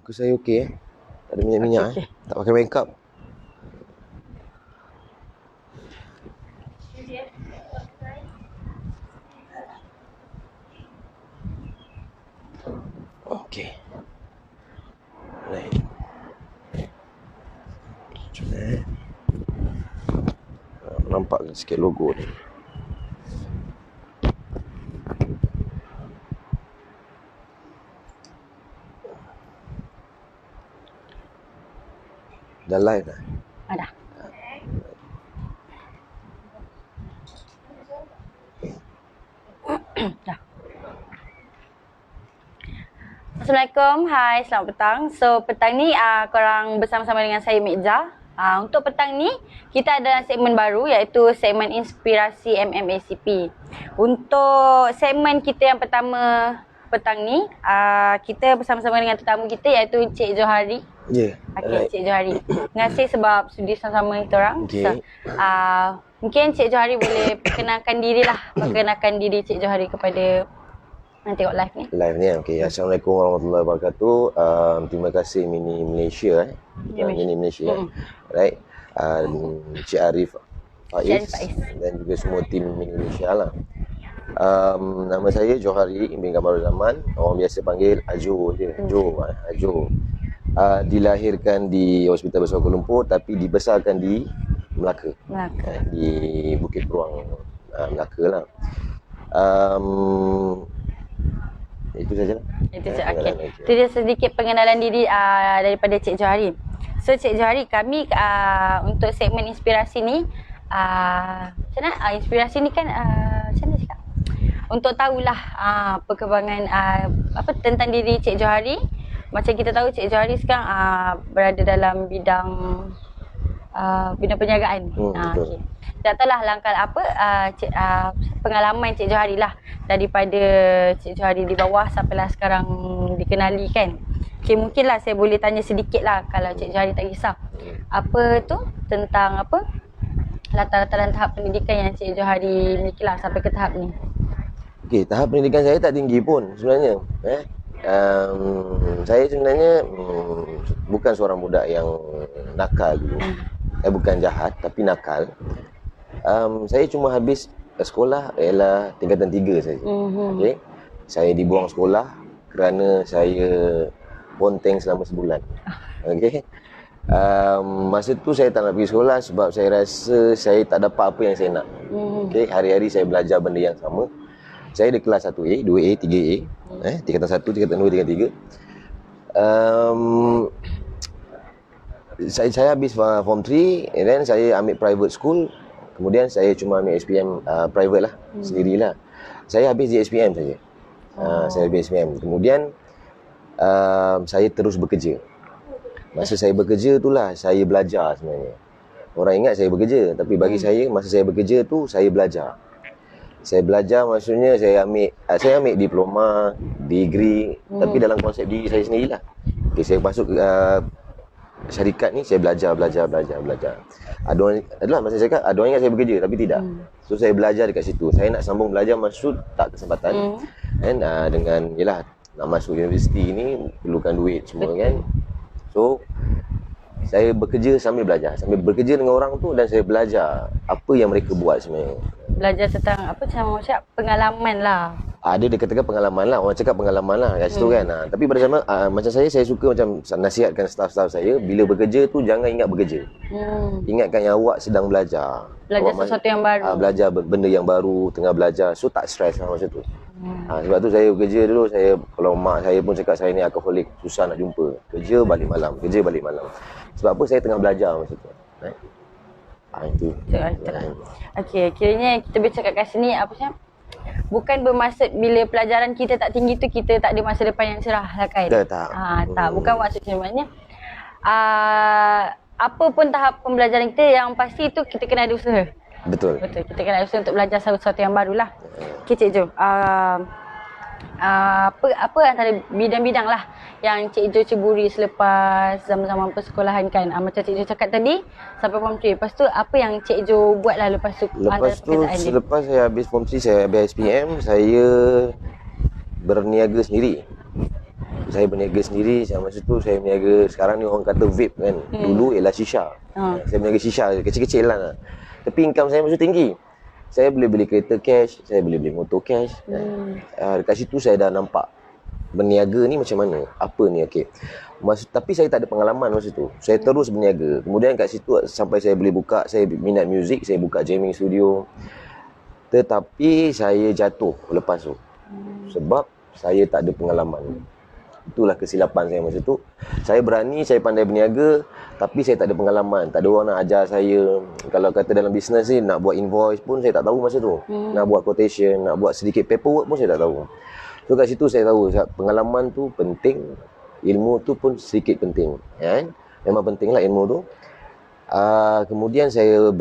Muka saya okey Tak ada minyak-minyak Okey. Tak pakai makeup. Okey. Baik. Macam mana nampak sikit logo ni. Dah live dah? Ada. Dah. Assalamualaikum, hai, selamat petang. So, petang ni korang bersama-sama dengan saya Mekza. Untuk petang ni, kita ada segmen baru iaitu segmen Inspirasi MMACP. Untuk segmen kita yang pertama petang ni, kita bersama-sama dengan tetamu kita iaitu Cik Johari. Ya. Okay, Cik Johari. Terima kasih sebab sudi sama-sama kita orang. Okay. So, mungkin Cik Johari boleh perkenalkan diri lah. Perkenalkan diri Cik Johari kepada yang tengok live ni. Live ni, okey. Assalamualaikum warahmatullahi wabarakatuh. Terima kasih Mini Malaysia Mini Malaysia. Right. Cik Arif Faiz dan juga semua tim Mini Malaysia lah. Nama saya Johari bin Kamarul Zaman. Orang biasa panggil Ajo je. Ajo. Dilahirkan di Hospital Besar Kuala Lumpur tapi dibesarkan di Melaka. Di Bukit Beruang, Melaka lah. Itu saja. Itu saja. Okey. Itu dia sedikit pengenalan diri daripada Cik Johari. So Cik Johari, kami untuk segmen inspirasi ni macam mana? Inspirasi ni kan macam mana cakap? Untuk tahulah perkembangan tentang diri Cik Johari. Macam kita tahu Cik Johari sekarang berada dalam bidang perniagaan. Okay. Tak tahulah langkah apa pengalaman Cik Johari lah daripada Cik Johari di bawah sampailah sekarang dikenali kan. Okay, mungkinlah saya boleh tanya sedikit lah kalau Cik Johari tak kisah. Apa tu tentang latar-latar dan tahap pendidikan yang Cik Johari miliki lah sampai ke tahap ni. Okey, tahap pendidikan saya tak tinggi pun sebenarnya. Saya sebenarnya bukan seorang budak yang nakal dulu. Saya bukan jahat tapi nakal. Saya cuma habis sekolah ialah tingkatan 3 saja. Okey. Saya dibuang sekolah kerana saya ponteng selama sebulan. Okey. Masa tu saya tak nak pergi sekolah sebab saya rasa saya tak dapat apa yang saya nak. Okey, hari-hari saya belajar benda yang sama. Saya di kelas 1A, 2A, 3A. Tingkatan 1, tingkatan 2, tingkatan 3. Saya habis form 3 and then saya ambil private school. Kemudian saya cuma ambil SPM private lah, sendirilah. Saya habis di SPM saja. Saya habis SPM. Kemudian saya terus bekerja. Masa saya bekerja itulah saya belajar sebenarnya. Orang ingat saya bekerja, tapi bagi saya masa saya bekerja tu saya belajar. Saya belajar maksudnya saya ambil diploma, degree, tapi dalam konsep diri saya sendirilah. Okay, saya masuk syarikat ni saya belajar. Adalah masa saya cakap ada orang ingat saya bekerja tapi tidak. So saya belajar dekat situ. Saya nak sambung belajar masuk tak kesempatan. Dan dengan yalah nak masuk universiti ni perlukan duit semua kan. So saya bekerja sambil belajar. Sambil bekerja dengan orang tu dan saya belajar apa yang mereka buat sebenarnya. Belajar tentang macam pengalaman lah. Dia katakan pengalaman lah. Orang cakap pengalaman lah kat situ kan. Tapi pada zaman macam saya suka macam nasihatkan staff-staff saya, bila bekerja tu jangan ingat bekerja. Ingatkan yang awak sedang belajar. Belajar sesuatu yang baru. Belajar benda yang baru, tengah belajar. So tak stres lah macam tu. Sebab tu saya bekerja dulu, kalau mak saya pun cakap saya ni alkoholik, susah nak jumpa. Kerja balik malam. Sebab apa? Saya tengah belajar masa tu. Itu. Okey, kiranya kita bercakap kat sini bukan bermaksud bila pelajaran kita tak tinggi tu kita tak ada masa depan yang cerah lah kan? Tak. Tak, bukan maksudnya. Maknanya apa pun tahap pembelajaran kita yang pasti tu kita kena ada usaha. Betul. Kita kena ada usaha untuk belajar sesuatu yang barulah. Okey Cik Jo. Apa antara bidang-bidang lah yang Cik Jo ceburi selepas zaman-zaman persekolahan kan? Macam Cik Jo cakap tadi sampai form 3. Lepas tu apa yang Cik Jo buat lah lepas tu? Selepas saya habis form 3, saya habis SPM, saya berniaga sendiri. saya berniaga sendiri. Masa tu saya berniaga, sekarang ni orang kata vape kan. Dulu ialah shisha. Saya berniaga shisha kecil-kecil lah. Tapi income saya masa tinggi. Saya boleh beli kereta cash, saya boleh beli motor cash. Dekat situ saya dah nampak berniaga ni macam mana, apa ni, okey. Tapi saya tak ada pengalaman masa tu. Saya terus berniaga. Kemudian kat situ sampai saya boleh buka, saya minat muzik, saya buka jamming studio. Tetapi saya jatuh lepas tu. Sebab saya tak ada pengalaman. Itulah kesilapan saya masa tu. Saya berani, saya pandai berniaga, tapi saya tak ada pengalaman. Tak ada orang nak ajar saya. Kalau kata dalam bisnes ni, nak buat invoice pun saya tak tahu masa tu. Nak buat quotation, nak buat sedikit paperwork pun saya tak tahu. So kat situ saya tahu pengalaman tu penting, ilmu tu pun sedikit penting. Memang penting lah ilmu tu. Kemudian saya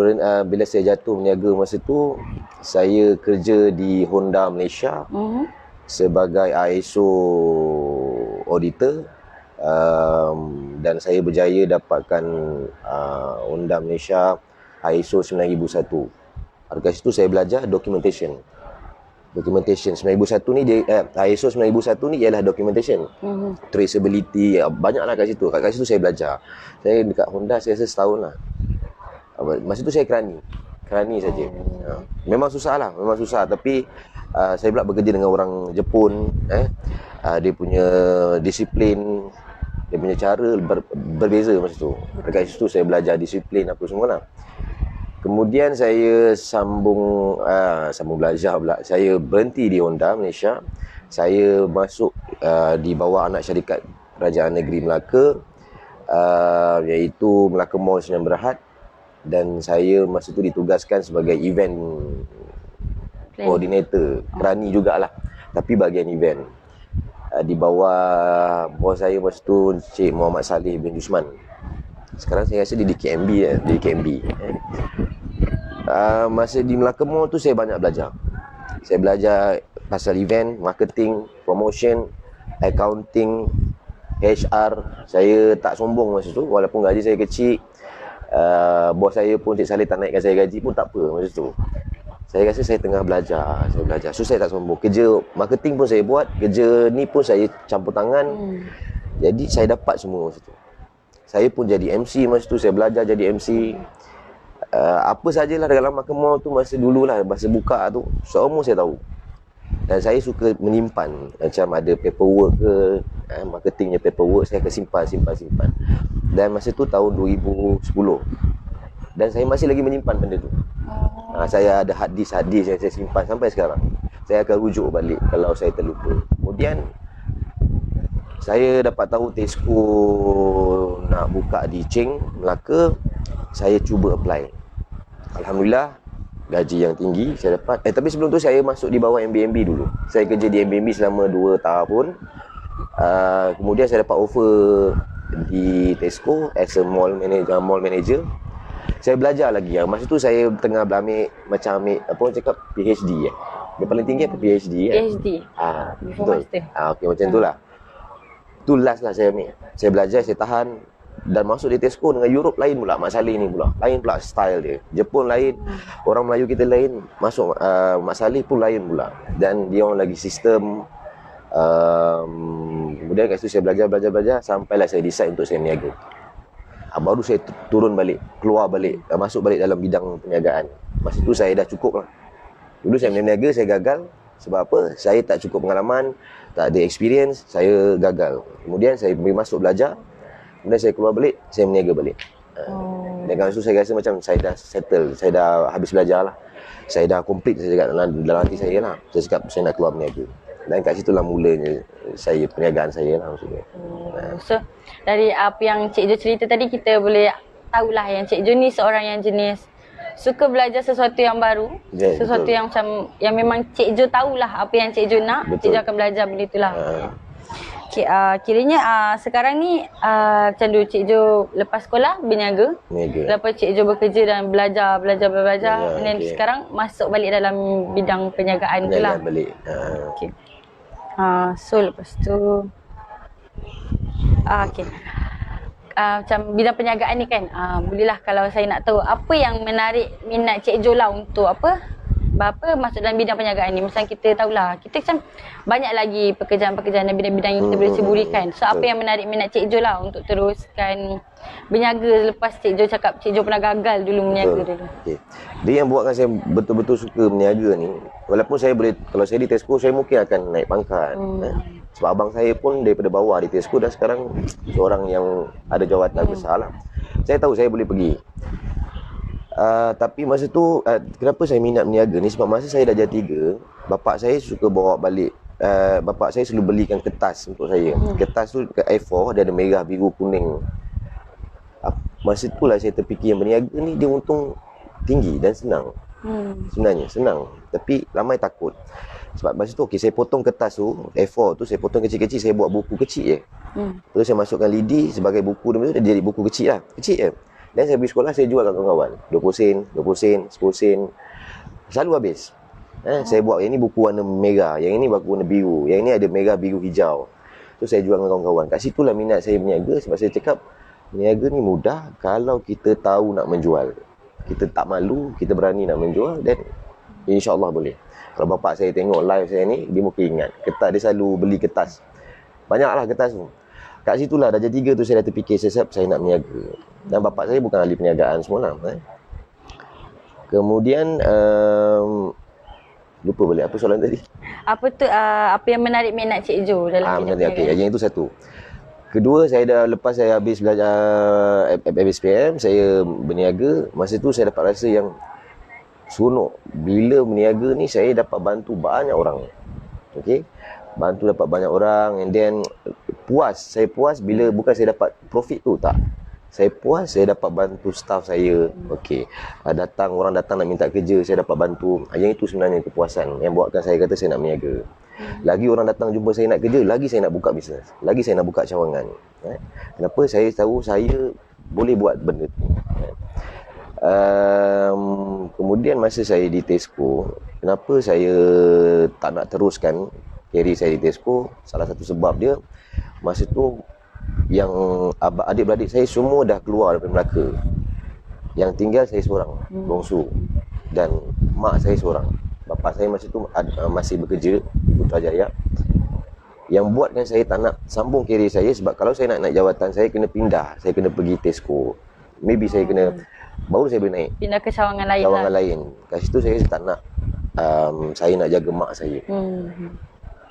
bila saya jatuh berniaga masa tu, saya kerja di Honda Malaysia sebagai ISO auditor, dan saya berjaya dapatkan Honda Malaysia ISO 9001. Dekat situ saya belajar documentation 9001 ni dia, ISO 9001 ni ialah documentation, traceability, banyaklah kat situ. Kat situ saya belajar. Saya dekat Honda saya rasa setahun lah. Masa tu saya kerani saja. Memang susah lah, memang susah. Tapi saya pula bekerja dengan orang Jepun. Dia punya disiplin, dia punya cara berbeza masa tu. Dekat situ saya belajar disiplin apa semua lah. Kemudian saya sambung belajar pula. Saya berhenti di Honda Malaysia. Saya masuk di bawah anak syarikat Kerajaan Negeri Melaka, iaitu Melaka Mall Sdn Bhd. Dan saya masa tu ditugaskan sebagai event coordinator. Kerani jugalah, tapi bahagian event. Di bawah bos saya masa tu, Cik Muhammad Saleh bin Usman. Sekarang saya rasa dia di KMB. Masa di Melaka Mall tu saya banyak belajar. Saya belajar pasal event, marketing, promotion, accounting, HR. Saya tak sombong masa tu, walaupun gaji saya kecil. Bos saya pun, Cik Saleh, tak naikkan saya gaji pun tak apa masa tu. Saya rasa saya tengah belajar. So saya tak sombong. Kerja marketing pun saya buat, kerja ni pun saya campur tangan. Jadi saya dapat semua masa tu. Saya pun jadi MC masa tu, saya belajar jadi MC. Apa sajalah dalam Melaka Mall tu masa dululah, masa buka tu, semua saya tahu. Dan saya suka menyimpan, macam ada paperwork ke, marketingnya paperwork, saya akan simpan. Dan masa tu tahun 2010. Dan saya masih lagi menyimpan benda tu. Saya ada hard disk yang saya simpan sampai sekarang. Saya akan rujuk balik kalau saya terlupa. Kemudian saya dapat tahu Tesco nak buka di Cheng, Melaka. Saya cuba apply. Alhamdulillah, gaji yang tinggi saya dapat. Tapi sebelum tu saya masuk di bawah MBMB dulu. Saya kerja di MBMB selama 2 tahun. Kemudian saya dapat offer di Tesco as a mall manager. Saya belajar lagi. Masa tu saya tengah ambil PhD. Yang paling tinggi apa PhD kan? PhD. Betul. Okey, macam tu lah. Tu last lah saya ambil. Saya belajar, saya tahan. Dan masuk di Tesco dengan Europe lain pula. Mak Saleh ni pula lain pula style dia. Jepun lain, orang Melayu kita lain. Masuk Mak Saleh pun lain pula. Dan dia orang lagi sistem. Kemudian kat situ saya belajar sampailah saya decide untuk saya berniaga. Baru saya turun balik, keluar balik, masuk balik dalam bidang perniagaan. Masa tu saya dah cukup lah. Dulu saya berniaga, saya gagal. Sebab apa? Saya tak cukup pengalaman, tak ada experience, saya gagal. Kemudian saya masuk belajar. Kemudian saya keluar balik, saya berniaga balik. Dan kat situ saya rasa macam saya dah settle, saya dah habis belajar lah. Saya dah complete, saya cakap dalam hati saya lah. Saya cakap saya nak keluar berniaga. Dan kat situlah mulanya perniagaan saya lah maksudnya. So dari apa yang Cik Jo cerita tadi, kita boleh tahulah yang Cik Jo ni seorang yang jenis suka belajar sesuatu yang baru, sesuatu betul. Yang macam yang memang Cik Jo tahulah apa yang Cik Jo nak, betul. Cik Jo akan belajar benda itulah. Okay, kiranya sekarang ni macam dulu Cik Jo lepas sekolah berniaga. Lepas Cik Jo bekerja dan belajar dan okay. Sekarang masuk balik dalam bidang perniagaan tu lah. Balik. Okay. So lepas tu okay. Macam bidang perniagaan ni kan, bolehlah kalau saya nak tahu apa yang menarik minat Cik Jo lah untuk apa masuk dalam bidang perniagaan ni, macam kita tahulah, kita macam banyak lagi pekerjaan-pekerjaan dan bidang-bidang yang kita boleh ceburikan. So apa yang menarik minat Cik Jo lah untuk teruskan berniaga lepas Cik Jo cakap Cik Jo pernah gagal dulu berniaga dulu. Okay. Dia yang buatkan saya betul-betul suka berniaga ni, walaupun saya boleh, kalau saya di Tesco saya mungkin akan naik pangkat. Sebab abang saya pun daripada bawah di Tesco dan sekarang seorang yang ada jawatan besar lah. Saya tahu saya boleh pergi. Tapi masa tu kenapa saya minat berniaga ni, sebab masa saya dah jadi 3, bapak saya suka bawa balik, bapak saya selalu belikan kertas untuk saya. Kertas tu kat A4 dia ada merah, biru, kuning. Masa tu lah saya terfikir yang berniaga ni dia untung tinggi dan senang. Sebenarnya senang, tapi ramai takut. Sebab masa tu saya potong kertas tu A4 tu, saya potong kecil-kecil, saya buat buku kecil je. Terus saya masukkan lidi sebagai buku, dia jadi buku kecil lah, kecil je. Dan saya pergi sekolah, saya jual kat kawan-kawan 20 sen, 20 sen, 10 sen, selalu habis. Saya buat yang ni buku warna merah, yang ini buku warna biru, yang ini ada merah, biru, hijau. So saya jual dengan kawan-kawan. Kat situlah minat saya berniaga, sebab saya cakap berniaga ni mudah kalau kita tahu nak menjual. Kita tak malu, kita berani nak menjual, dan insya-Allah boleh. Kalau bapak saya tengok live saya ni, dia mungkin ingat kertas, dia selalu beli kertas. Banyaklah kertas tu. Kat situlah darjah 3 tu saya dah terfikir saya nak berniaga. Dan bapak saya bukan ahli perniagaan semua lah. Kemudian lupa balik apa soalan tadi. Apa tu apa yang menarik minat Cik Jo dalam bidang perniagaan? Okey, yang itu satu. Kedua, saya dah lepas saya habis belajar FSPM, saya berniaga. Masa tu saya dapat rasa yang seronok. Bila berniaga ni saya dapat bantu banyak orang. Okey. Bantu dapat banyak orang, and then saya puas bila bukan saya dapat profit tu, tak. Saya puas saya dapat bantu staff saya. Okey. Orang datang nak minta kerja, saya dapat bantu. Yang itu sebenarnya kepuasan yang buatkan saya kata saya nak berniaga. Lagi orang datang jumpa saya nak kerja, lagi saya nak buka bisnes. Lagi saya nak buka cawangan. Kenapa? Saya tahu saya boleh buat benda tu. Kemudian masa saya di Tesco, kenapa saya tak nak teruskan karier saya di Tesco? Salah satu sebab dia, masa tu yang adik-beradik saya semua dah keluar daripada Melaka. Yang tinggal saya seorang, bongsu. Dan mak saya seorang. Bapa saya masa tu masih bekerja Putrajaya. Yang buatkan saya tak nak sambung karier saya, sebab kalau saya nak naik jawatan, saya kena pindah, saya kena pergi Tesco. Maybe saya kena, baru saya boleh naik. Pindah ke cawangan lain. Cawangan lain. Kat situ saya tak nak, saya nak jaga mak saya.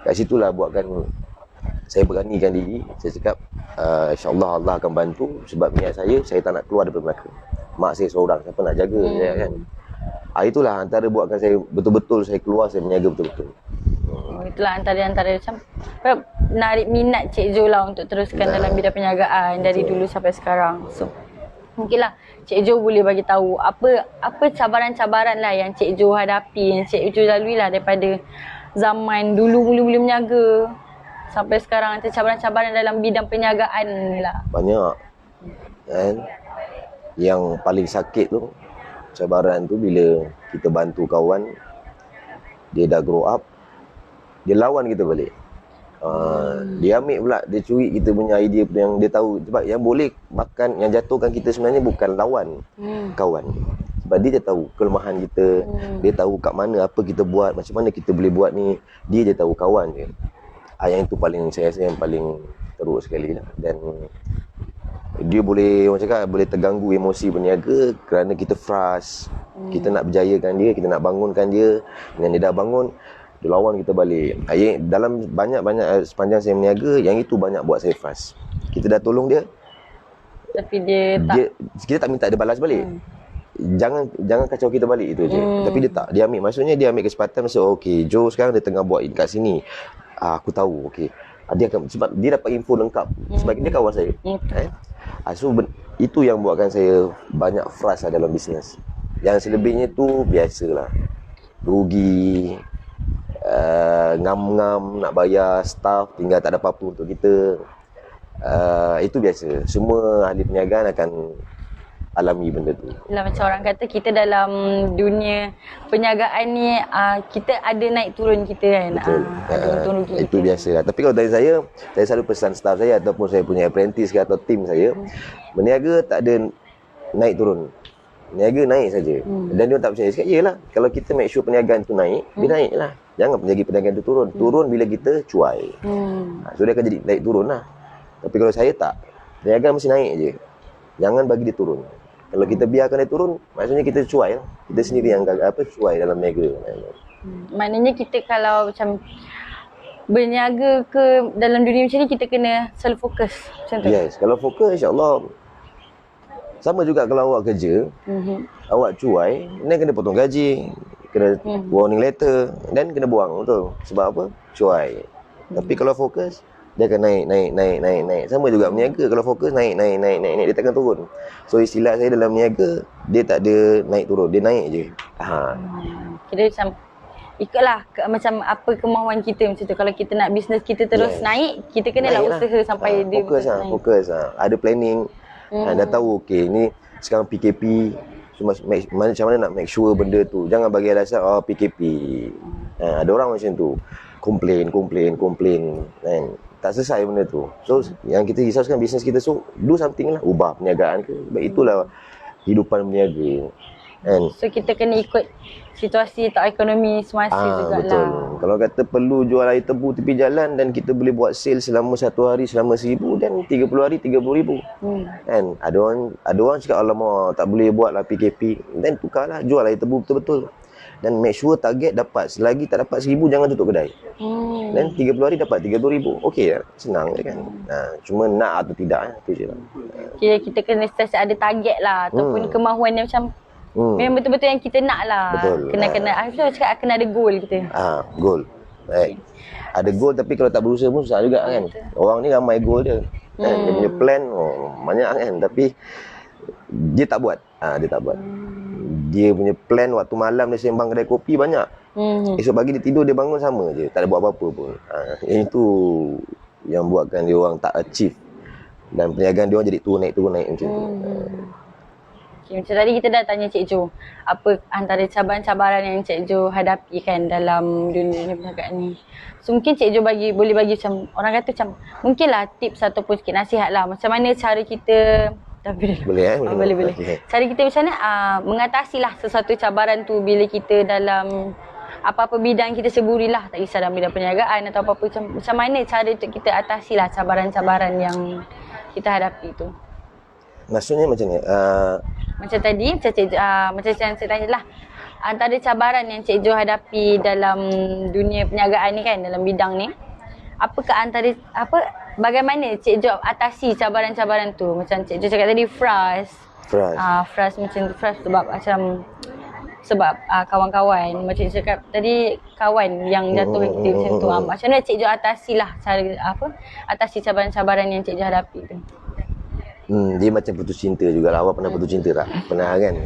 Kat situlah buatkan saya beranikan diri. Saya cakap insya-Allah Allah akan bantu, sebab niat saya tak nak keluar daripada Melaka. Mak saya seorang, siapa nak jaga saya kan. Itulah antara buatkan saya betul-betul saya keluar, saya berniaga betul-betul. Itulah antara macam menarik minat Cik Jo lah untuk teruskan dalam bidang perniagaan dari dulu sampai sekarang. So mungkinlah Cik Jo boleh bagi tahu apa cabaran-cabaran lah yang Cik Jo hadapi, yang Cik Jo lalui lah daripada zaman dulu mula-mula berniaga sampai sekarang, antara cabaran-cabaran dalam bidang perniagaan ni lah. Banyak kan. Yang paling sakit tu, cabaran tu bila kita bantu kawan, dia dah grow up, dia lawan kita balik. Dia ambil pula, dia curi kita punya idea yang dia tahu. Sebab yang boleh makan, yang jatuhkan kita sebenarnya bukan lawan, kawan. Sebab dia tahu kelemahan kita, dia tahu kat mana apa kita buat, macam mana kita boleh buat ni, dia tahu, kawan je. Yang itu paling, saya rasa yang paling teruk sekali lah. Dan dia boleh, orang cakap, boleh terganggu emosi berniaga kerana kita frust. Kita nak berjayakan dia, kita nak bangunkan dia. Dengan dia dah bangun, dia lawan kita balik. Dalam banyak-banyak sepanjang saya berniaga, yang itu banyak buat saya frust. Kita dah tolong dia, tapi kita tak minta dia balas balik. Jangan kacau kita balik, itu je. Tapi dia tak, dia ambil, maksudnya dia ambil kesempatan. Maksud okey, Jo sekarang dia tengah buat kat sini, aku tahu, okey, dia akan, sebab dia dapat info lengkap, sebab dia kawan saya. So itu yang buatkan saya banyak frust lah dalam bisnes. Yang selebihnya tu biasalah, rugi, ngam-ngam nak bayar staff, tinggal tak ada apa-apa untuk kita. Itu biasa, semua ahli perniagaan akan alami benda tu. Lah, macam orang kata, kita dalam dunia perniagaan ni kita ada naik turun kita kan. Betul. Untung rugi Itu biasalah. Tapi kalau dari saya selalu pesan staff saya ataupun saya punya apprentice ke atau tim saya, berniaga tak ada naik turun. Niaga naik saja. Dan dia tak percaya. Cakap, yelah, kalau kita make sure perniagaan tu naik, dia naik lah. Jangan menjadi perniagaan tu turun. Turun bila kita cuai. So dia akan jadi naik turun lah. Tapi kalau saya tak, perniagaan mesti naik je. Jangan bagi dia turun. Kalau kita biarkan dia turun, maksudnya kita cuai lah. Kita sendiri yang cuai dalam niaga. Maknanya kita kalau macam berniaga ke dalam dunia macam ni, kita kena selalu fokus macam tu. Yes, kalau fokus insya-Allah. Sama juga kalau awak kerja, awak cuai, dan kena potong gaji, kena warning letter, dan kena buang, betul. Sebab apa? Cuai. Tapi kalau fokus, dia akan naik. Sama juga berniaga, kalau fokus naik, dia takkan turun. So istilah saya dalam berniaga, dia tak ada naik turun, dia naik je. Kira macam ikutlah macam apa kemahuan kita macam tu. Kalau kita nak bisnes kita terus naik, kita kenalah usaha sampai dia fokus lah, naik. Fokus lah. Ada planning. Dah tahu okey ni sekarang PKP, so, macam mana nak make sure benda tu. Jangan bagi alasan PKP. Ada orang macam tu. Komplain kan. Tak selesai benda tu. So yang kita risau sekarang bisnes kita, so do something lah, ubah perniagaan ke. Sebab itulah hidupan berniaga. Kan? So kita kena ikut situasi atau ekonomi semasa jugalah. Betul. Kalau kata perlu jual air tebu tepi jalan dan kita boleh buat sale selama 1 hari selama 1,000, dan 30 hari 30,000. Kan? Ada orang cakap alamak tak boleh buat lah PKP. Dan tukarlah, jual air tebu betul-betul. Dan make sure target dapat. Selagi tak dapat 1,000 jangan tutup kedai. Dan 30 hari dapat 30,000. Okey lah, senang je kan. Cuma nak atau tidak, tu je lah. Kira kita kena ada target lah, ataupun kemahuan yang macam memang betul-betul yang kita nak lah. Betul. Kena Saya cakap kena ada goal kita. Goal. Baik. Ada goal tapi kalau tak berusaha pun susah juga kan. Orang ni ramai goal dia. Kan? Dia punya plan banyak kan, tapi dia tak buat. Dia tak buat. Dia punya plan waktu malam dia sembang kedai kopi banyak. Esok pagi dia tidur, dia bangun sama je. Tak ada buat apa-apa pun. Itu yang buatkan dia orang tak achieve. Dan perniagaan dia orang jadi turun naik macam tu. Okay, macam tadi kita dah tanya Cik Jo, apa antara cabaran-cabaran yang Cik Jo hadapi kan dalam dunia perniagaan ni. So mungkin Cik Jo boleh bagi macam, orang kata macam, mungkinlah tips ataupun sikit nasihat lah. Macam mana cara kita, boleh. Boleh. Okay. Cara kita macam mana mengatasi lah sesuatu cabaran tu bila kita dalam apa-apa bidang kita seburi lah. Tak kisah dalam bidang perniagaan atau apa-apa. Macam mana cara untuk kita atasi lah cabaran-cabaran yang kita hadapi tu. Maksudnya macam ni? Macam tadi, macam yang saya tanya lah, antara cabaran yang Cik Jo hadapi dalam dunia perniagaan ni kan, dalam bidang ni, bagaimana Cik Jo atasi cabaran-cabaran tu? Macam Cik Jo cakap tadi, frust macam tu, sebab kawan-kawan, macam Cik cakap tadi, kawan yang jatuh kita macam tu. Macam mana Cik Jo atasi lah atasi cabaran-cabaran yang Cik Jo hadapi tu? Dia macam putus cinta jugalah. Awak pernah putus cinta tak? Pernah kan?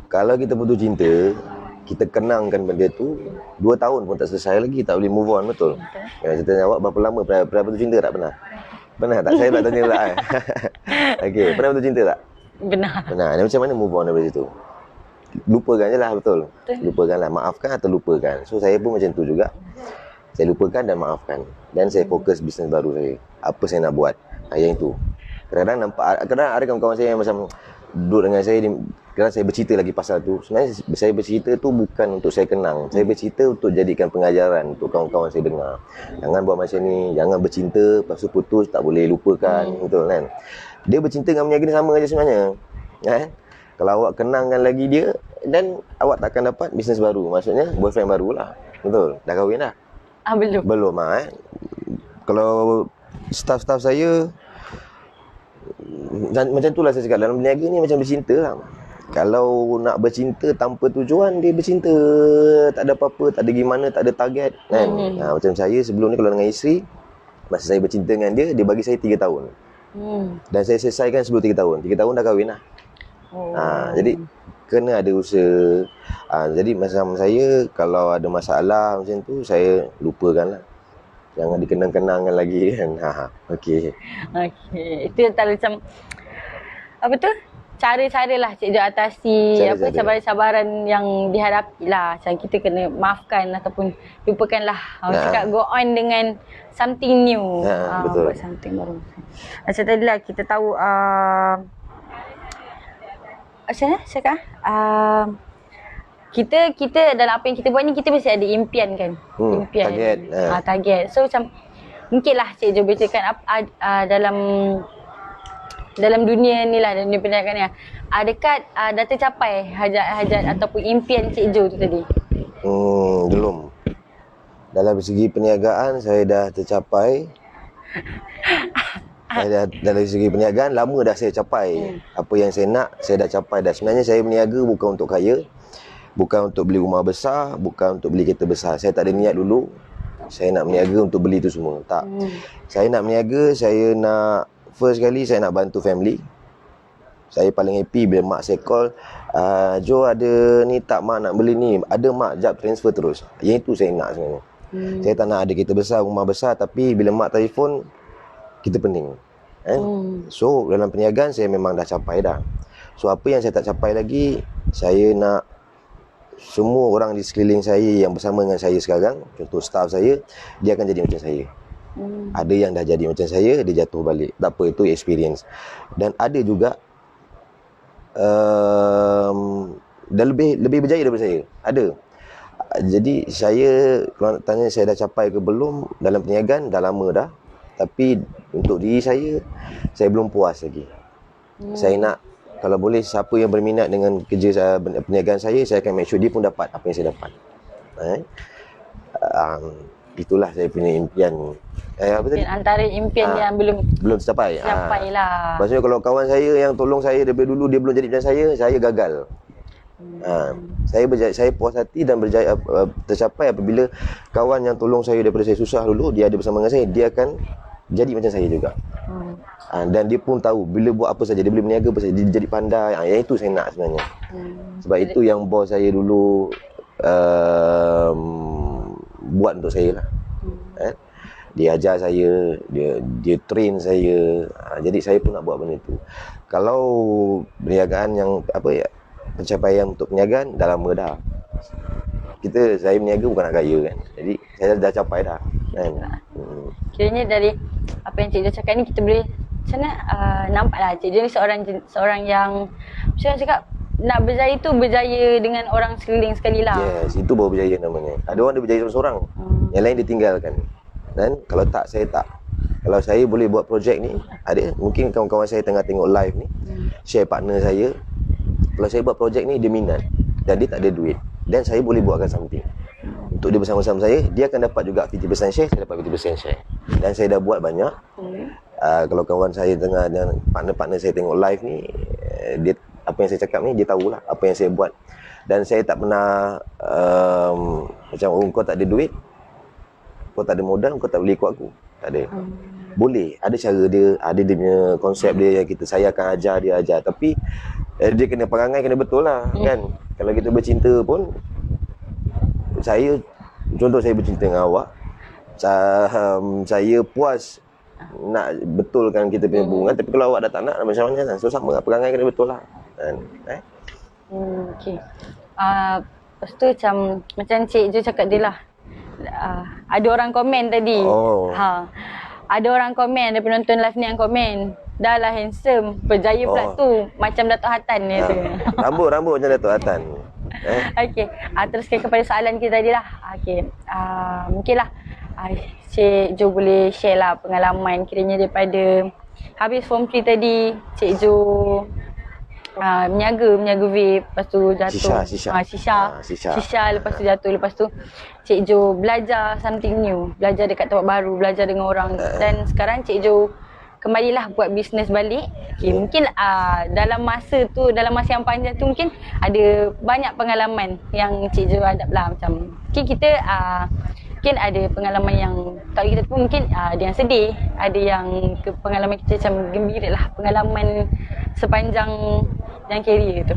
Kalau kita putus cinta, kita kenangkan benda tu 2 tahun pun tak selesai lagi, tak boleh move on, betul? Saya tanya awak berapa lama pernah putus cinta tak? Pernah tak? Saya tak tanya pula kan? Okey, pernah putus cinta tak? Pernah. Macam mana move on daripada situ? Lupakan je lah, betul? Lupakanlah, maafkan atau lupakan. So saya pun macam tu juga. Saya lupakan dan maafkan. Dan saya fokus bisnes baru saya. Apa saya nak buat? Yang itu. Kadang-kadang ada kawan-kawan saya yang macam duduk dengan saya, kadang saya bercerita lagi pasal tu. Sebenarnya saya bercerita tu bukan untuk saya kenang. Saya bercerita untuk jadikan pengajaran untuk kawan-kawan saya dengar. Jangan buat macam ni, jangan bercinta, lepas tu putus, tak boleh lupakan, betul kan? Dia bercinta dengan berniaga ni sama aja sebenarnya. Kan? Kalau awak kenangkan lagi dia, dan awak takkan dapat bisnes baru. Maksudnya boyfriend barulah. Betul? Dah kahwin dah? Belum Kalau staff-staff saya, macam itulah saya cakap, dalam berniaga ni macam bercinta lah. Kalau nak bercinta tanpa tujuan, dia bercinta tak ada apa-apa, tak ada gimana, tak ada target kan. Macam saya sebelum ni kalau dengan isteri, masa saya bercinta dengan dia bagi saya 3 tahun. Dan saya selesaikan sebelum 3 tahun. 3 tahun dah kahwin lah. Jadi kena ada usaha. Jadi macam saya, kalau ada masalah macam tu, saya lupakan lah. Jangan dikenang-kenangkan lagi kan. Okey. Itu yang macam apa tu? Cara-cara lah Cik Jo atasi cabaran-cabaran yang dihadapi lah. Macam kita kena maafkan ataupun lupakanlah. Cakap go on dengan something new. Betul. Buat something baru. Macam tadi lah kita tahu macam mana cakap? Kita dalam apa yang kita buat ni, kita mesti ada impian kan. Impian. Target. Target. So macam mungkinlah Cik Jo beritakan dalam dunia ni lah, dunia perniagaan ni, adakah dah tercapai hajat ataupun impian Cik Jo tu tadi? Belum. Dalam segi perniagaan saya dah tercapai. Dalam segi perniagaan lama dah saya capai. Apa yang saya nak saya dah capai dah. Sebenarnya saya berniaga bukan untuk kaya, bukan untuk beli rumah besar, bukan untuk beli kereta besar. Saya tak ada niat dulu saya nak berniaga untuk beli tu semua. Tak. Saya nak berniaga, saya nak first kali saya nak bantu family. Saya paling happy bila mak saya call, Jo ada ni tak mak nak beli ni. Ada mak, jap transfer terus. Yang itu saya nak sebenarnya. Saya tak nak ada kereta besar, rumah besar, tapi bila mak telefon kita pening. So dalam perniagaan saya memang dah capai dah. So apa yang saya tak capai lagi, saya nak semua orang di sekeliling saya yang bersama dengan saya sekarang, contoh staff saya, dia akan jadi macam saya. Ada yang dah jadi macam saya, dia jatuh balik. Tak apa, itu experience. Dan ada juga dah lebih berjaya daripada saya. Ada. Jadi saya, kalau nak tanya saya dah capai ke belum dalam perniagaan, dah lama dah. Tapi untuk diri saya belum puas lagi. Saya nak, kalau boleh siapa yang berminat dengan kerja perniagaan saya akan make sure dia pun dapat apa yang saya dapat. Itulah saya punya impian. Apa tadi? Antara impian yang belum tercapai. lah. Maksudnya kalau kawan saya yang tolong saya daripada dulu dia belum jadi macam saya gagal. Saya puas hati dan berjaya tercapai apabila kawan yang tolong saya daripada saya susah dulu, dia ada bersama dengan saya, dia akan jadi macam saya juga. Dan dia pun tahu bila buat apa saja, dia boleh berniaga apa saja, dia jadi pandai. Yang itu saya nak sebenarnya. Sebab itu yang bos saya dulu buat untuk saya lah. Dia ajar saya, dia train saya. Jadi saya pun nak buat benda itu. Kalau perniagaan yang pencapaian untuk perniagaan dah lama dah. Saya berniaga bukan nak kaya kan. Jadi saya dah capai dah kan. Kiranya dari apa yang Cik Jo cakap ni, kita boleh macam mana nampaklah Cik Jo ni seorang yang macam mana cakap, nak berjaya tu berjaya dengan orang sekeliling sekali lah. Yes, itu baru berjaya namanya. Ada orang dia berjaya seorang-seorang, yang lain ditinggalkan. Dan kalau tak, saya tak. Kalau saya boleh buat projek ni, ada mungkin kawan-kawan saya tengah tengok live ni, share partner saya. Kalau saya buat projek ni, dia minat dan dia tak ada duit, dan saya boleh buatkan something untuk dia bersama-sama saya, dia akan dapat juga 50% share, saya dapat 50% share. Dan saya dah buat banyak. Kalau kawan saya tengah dan partner-partner saya tengok live ni, dia apa yang saya cakap ni, dia tahulah apa yang saya buat. Dan saya tak pernah macam, kau tak ada duit, kau tak ada modal, kau tak boleh ikut aku. Tak ada. Boleh, ada cara dia, ada dia punya konsep dia yang saya akan ajar dia ajar. Tapi dia kena perangai kena betul lah kan. Kalau kita bercinta pun, contoh saya bercinta dengan awak, saya puas nak betulkan kita punya hubungan. Tapi kalau awak dah tak nak, macam mana? So sama lah, perangai kena betul lah kan. Okay. Lepas tu macam Cik Jo cakap dia lah, ada orang komen tadi. Ada orang komen, ada penonton live ni yang komen, dah lah handsome, berjaya pula tu, macam Datuk Hatan ni tu. Rambut macam Datuk Hatan. Okey, teruskan kepada soalan kita tadi lah. Okey, mungkinlah Cik Jo boleh share lah pengalaman kiranya daripada habis form 3 tadi, Cik Jo berniaga vape, lepas tu jatuh shisha, lepas tu jatuh, lepas tu Cik Jo belajar something new, belajar dekat tempat baru, belajar dengan orang, dan sekarang Cik Jo kembalilah buat bisnes balik. Okay, mungkin dalam masa yang panjang tu mungkin ada banyak pengalaman yang Cik Jo hadap lah. Macam mungkin kita mungkin ada pengalaman yang tak kita pun, mungkin ada yang sedih, ada yang pengalaman kita macam gembira lah, pengalaman sepanjang yang career tu.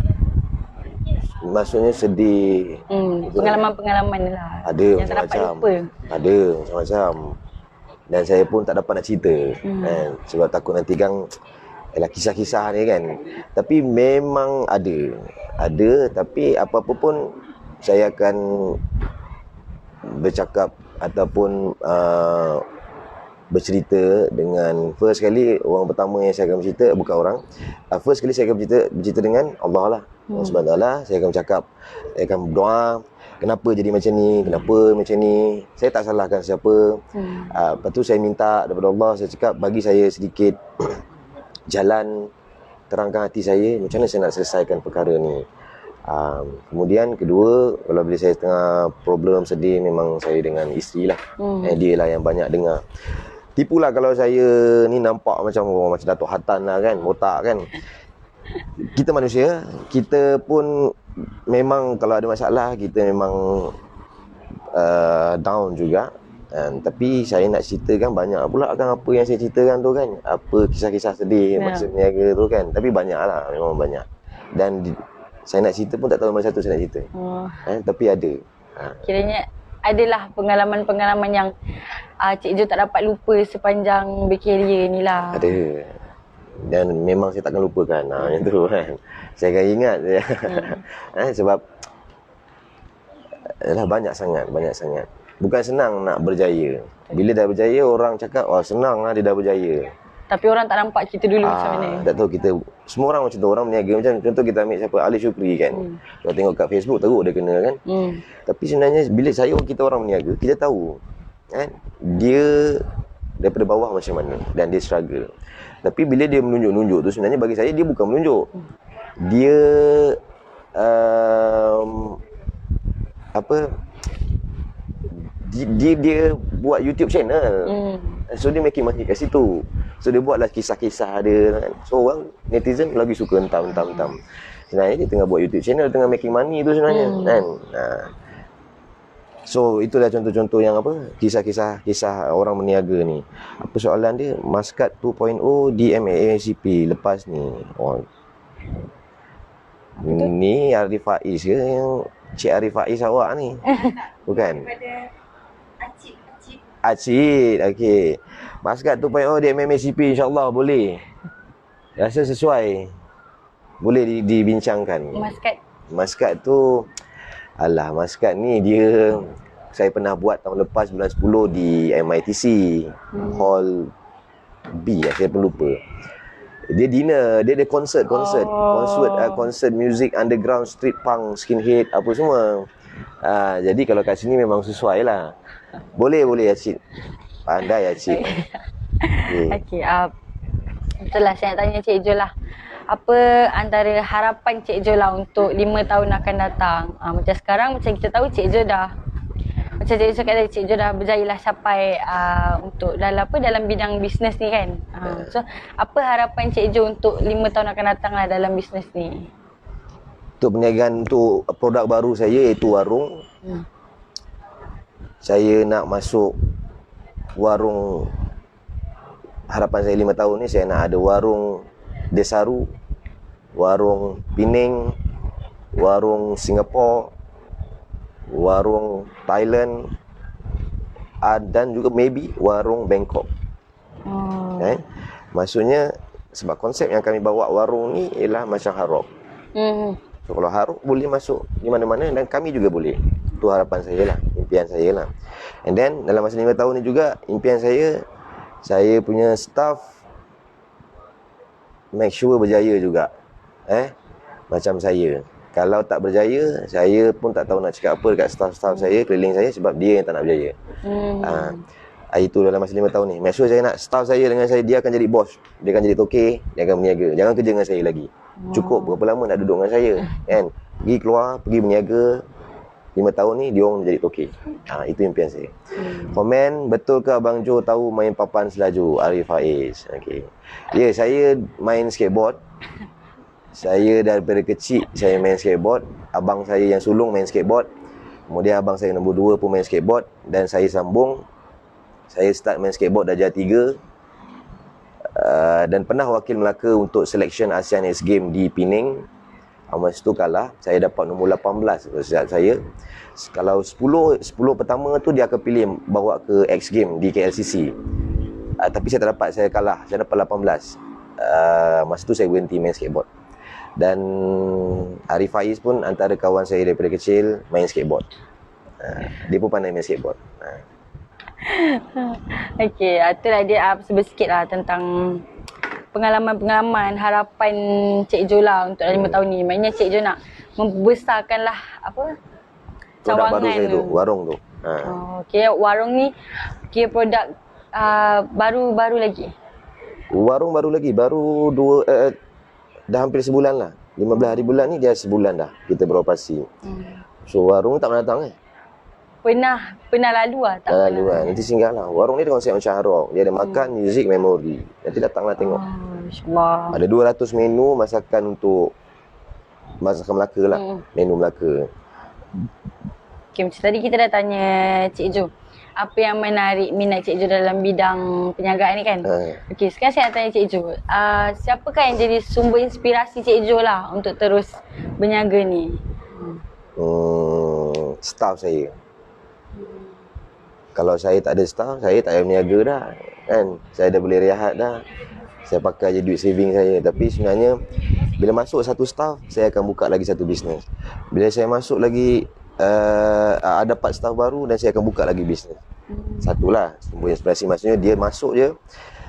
Maksudnya sedih. Pengalaman-pengalaman lah. Ada yang tak dapat lupa. Ada macam-macam. Dan saya pun tak dapat nak cerita kan. Sebab takut nanti kan kisah-kisah ni kan. Tapi memang ada, tapi apa-apa pun saya akan bercakap ataupun bercerita dengan, first kali orang pertama yang saya akan bercerita bukan orang, first kali saya akan bercerita dengan Allah lah, Allah Subhanahu Wa Taala. Saya akan bercakap, saya akan berdoa, kenapa jadi macam ni, kenapa macam ni. Saya tak salahkan siapa. Lepas tu saya minta daripada Allah, saya cakap bagi saya sedikit jalan, terangkan hati saya macam mana saya nak selesaikan perkara ni. Kemudian kedua, kalau bila saya tengah problem sedih, memang saya dengan isteri lah. Dia lah yang banyak dengar. Tipulah kalau saya ni nampak macam Datuk Hatan lah kan, botak kan. Kita manusia, kita pun memang kalau ada masalah, kita memang down juga. Tapi saya nak ceritakan banyak pula kan apa yang saya ceritakan tu kan. Apa kisah-kisah sedih masa berniaga tu kan. Tapi banyak lah, memang banyak. Dan saya nak cerita pun tak tahu mana satu saya nak cerita. Tapi ada. Kiranya adalah pengalaman-pengalaman yang Cik Jo tak dapat lupa sepanjang berkarier ni lah. Ada. Dan memang saya takkan lupakan yang tu kan. Saya akan ingat sebab banyak sangat. Bukan senang nak berjaya. Bila dah berjaya, orang cakap senang lah dia dah berjaya. Tapi orang tak nampak kita dulu macam mana. Tak tahu kita, semua orang macam tu, orang berniaga macam contoh kita ambil siapa, Ali Syukri kan. Kalau tengok kat Facebook teruk dia kena kan. Tapi sebenarnya bila kita orang berniaga, kita tahu kan dia daripada bawah macam mana dan dia struggle. Tapi bila dia menunjuk-nunjuk tu, sebenarnya bagi saya dia bukan menunjuk. Dia dia buat YouTube channel. So dia making money kat situ. So dia buatlah kisah-kisah dia kan. So orang netizen lagi suka entam. Sebenarnya dia tengah buat YouTube channel, tengah making money tu sebenarnya kan. So itulah contoh-contoh yang kisah-kisah orang berniaga ni. Apa soalan dia? Muscat 2.0 di MACP lepas ni. Ni Arif Faiz ke yang Cik Arif Faiz awak ni? Bukan? Acid, okey. Muscat 2.0 di MACP, insyaAllah boleh. Rasa sesuai. Boleh dibincangkan. Muscat tu, Muscat ni dia, saya pernah buat tahun lepas bulan 10 di MITC Hall B, saya pun lupa. Dia dinner, dia ada konsert music underground, street punk, skinhead, apa semua. Jadi kalau kat sini memang sesuai lah. Boleh Acid. Pandai Acid. Okey, betul lah saya nak tanya Cik Jo lah. Apa antara harapan Cik Jo lah untuk 5 tahun akan datang? Macam sekarang, macam kita tahu Cik Jo dah, macam Cik Jo cakap tadi, Cik Jo dah berjaya lah sampai untuk dalam bidang bisnes ni kan. So apa harapan Cik Jo untuk 5 tahun akan datang lah dalam bisnes ni? Untuk perniagaan, untuk produk baru saya iaitu warung. Saya nak masuk warung, harapan saya 5 tahun ni saya nak ada warung Desaru, warung Pening, warung Singapura, warung Thailand, dan juga maybe warung Bangkok. Maksudnya sebab konsep yang kami bawa warung ni ialah macam hard rock. So kalau hard rock boleh masuk di mana-mana dan kami juga boleh. Itu harapan saya lah, impian saya lah. And then dalam masa 5 tahun ni juga, impian saya punya staff make sure berjaya juga. Macam saya. Kalau tak berjaya, saya pun tak tahu nak cakap apa dekat staff-staff saya, keliling saya, sebab dia yang tak nak berjaya. Itu dalam masa 5 tahun ni. Make sure saya nak staff saya dengan saya, dia akan jadi bos, dia akan jadi tokey, dia akan berniaga. Jangan kerja dengan saya lagi. Cukup berapa lama nak duduk dengan saya kan. Pergi keluar, pergi berniaga. 5 tahun ni dia orang jadi tokey. Itu impian saya. Komen, betul ke Abang Jo tahu main papan selaju? Arif Faiz. Okey. Ya, saya main skateboard. Saya daripada kecil saya main skateboard. Abang saya yang sulung main skateboard. Kemudian abang saya nombor 2 pun main skateboard. Dan saya sambung. Saya start main skateboard darjah 3. Dan pernah wakil Melaka untuk selection ASEAN X Game di Penang. Masa tu kalah, saya dapat nombor 18 sejak saya. Kalau 10 pertama tu dia akan pilih bawa ke X Game di KLCC. Tapi saya tak dapat, saya kalah. Saya dapat 18. Masa tu saya berhenti main skateboard. Dan Arif Faiz pun antara kawan saya daripada kecil main skateboard. Dia pun pandai main skateboard. Okey, itulah dia sedikit lah tentang pengalaman-pengalaman, harapan Cik Jo lah untuk 5 tahun ni. Maknanya Cik Jo nak membesarkanlah apa? Produk baru Cawangan saya tu, warung tu. Oh, okey, warung ni kira produk baru lagi. Warung baru lagi, baru dah hampir sebulan lah. 15 hari bulan ni dia sebulan dah kita beroperasi. So warung tak pernah datang Pernah lalu lah tak? Lalu kan, nanti singgah lah. Warung ni ada konsep macam Hard Rock. Dia ada makan, music, memori. Nanti datanglah tengok. InsyaAllah. Ada 200 menu masakan untuk masakan Melaka lah. Menu Melaka. Okay, macam tadi kita dah tanya Cik Jo, apa yang menarik minat Cik Jo dalam bidang perniagaan ni kan? Okey, sekarang saya nak tanya Cik Jo, siapakah yang jadi sumber inspirasi Cik Jo lah untuk terus berniaga ni? Staff saya. Kalau saya tak ada staff, saya tak payah berniaga dah kan. Saya dah boleh rehat dah. Saya pakai je duit saving saya. Tapi sebenarnya bila masuk satu staff, saya akan buka lagi satu bisnes. Bila saya masuk lagi dapat staff baru, dan saya akan buka lagi bisnes. Satulah sumber inspirasi, maksudnya dia masuk je,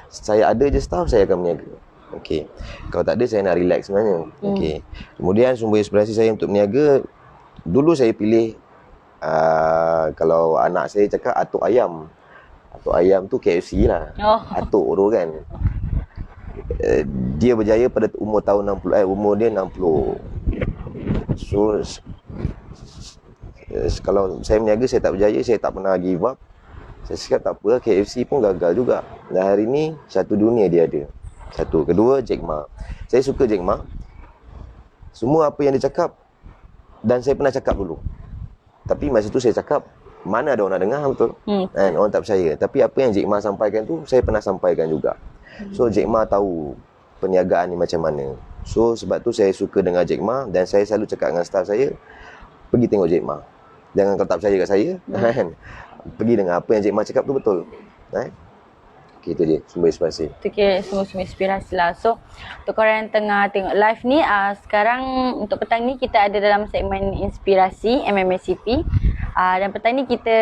saya ada je staff, saya akan berniaga. Okey. Kalau tak ada, saya nak relax sebenarnya. Okey. Kemudian sumber inspirasi saya untuk berniaga, dulu saya pilih kalau anak saya cakap atuk ayam. Atuk ayam tu KFC lah. Atuk tu kan. Dia berjaya pada umur tahun 60, umur dia 60. So kalau saya berniaga, saya tak berjaya, saya tak pernah give up. Saya cakap tak apa, KFC pun gagal juga. Dan hari ni satu dunia dia ada. Satu. Kedua, Jack Ma. Saya suka Jack Ma. Semua apa yang dia cakap, dan saya pernah cakap dulu. Tapi masa tu saya cakap, mana ada orang nak dengar, betul? Kan? Orang tak percaya. Tapi apa yang Jack Ma sampaikan tu, saya pernah sampaikan juga. So Jack Ma tahu perniagaan ni macam mana. So sebab tu saya suka dengar Jack Ma, dan saya selalu cakap dengan staff saya, pergi tengok Jack Ma. Jangan kau tak percaya kat saya, kan? Pergi dengar apa yang Jack Ma cakap tu betul. Itu je sumber inspirasi. Itu kira semua sumber inspirasi lah. So untuk korang yang tengah tengok live ni, sekarang untuk petang ni kita ada dalam segmen inspirasi MMSCP. Dan petang ni kita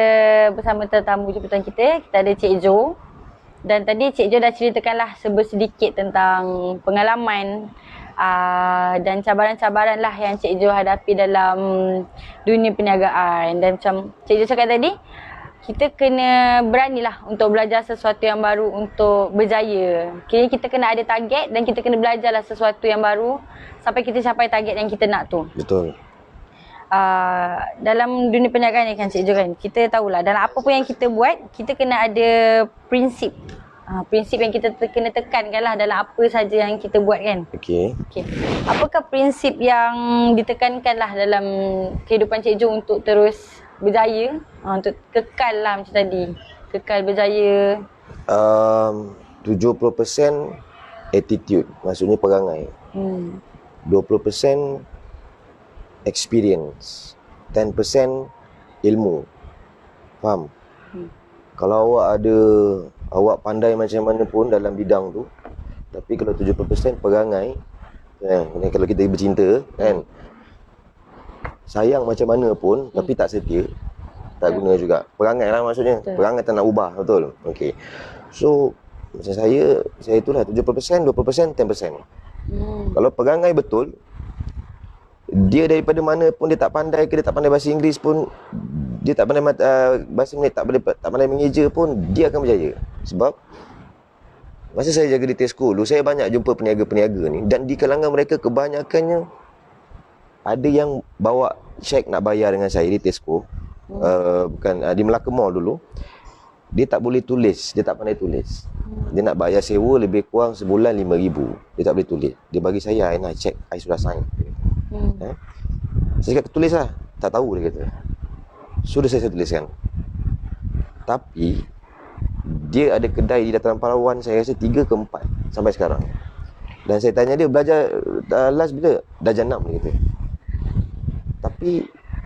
bersama tetamu jemputan kita ada Cik Jo. Dan tadi Cik Jo dah ceritakanlah sedikit tentang pengalaman dan cabaran-cabaran lah yang Cik Jo hadapi dalam dunia perniagaan. Dan macam Cik Jo cakap tadi, kita kena beranilah untuk belajar sesuatu yang baru untuk berjaya. Kira kita kena ada target, dan kita kena belajarlah sesuatu yang baru sampai kita capai target yang kita nak tu. Betul. Dalam dunia perniagaan ni kan Cik Jo kan, kita tahulah dalam apa pun yang kita buat, kita kena ada prinsip. Prinsip yang kita kena tekankan lah dalam apa saja yang kita buat kan. Okey. Apakah prinsip yang ditekankan lah dalam kehidupan Cik Jo untuk terus berjaya, untuk kekal lah macam tadi, kekal berjaya? 70% attitude, maksudnya perangai. 20% experience, 10% ilmu. Faham? Kalau awak pandai macam mana pun dalam bidang tu, tapi kalau 70% perangai, kalau kita bercinta kan, sayang macam mana pun tapi tak setia, tak guna juga. Perangai lah maksudnya. Perangai tak nak ubah, betul? Okey. So macam saya itulah 70%, 20%, 10%. Kalau perangai betul, dia daripada mana pun, dia tak pandai ke, dia tak pandai bahasa Inggeris pun, dia tak pandai bahasa Melayu, tak pandai mengeja pun, dia akan berjaya. Sebab masa saya jaga di Tesco dulu, saya banyak jumpa peniaga-peniaga ni, dan di kalangan mereka kebanyakannya ada yang bawa cek nak bayar dengan saya di Tesco. Bukan di Melaka Mall dulu. Dia tak boleh tulis, dia tak pandai tulis. Dia nak bayar sewa lebih kurang sebulan 5,000. Dia tak boleh tulis. Dia bagi saya, "Aina, cek I sudah sign." Saya cakap, "Tulis lah." Tak tahu, dia kata. Sudah saya tuliskan. Tapi dia ada kedai di Dataran Palawan, saya rasa 3 ke 4 sampai sekarang. Dan saya tanya dia, belajar last bila? Darjah 6, dia kata. Tapi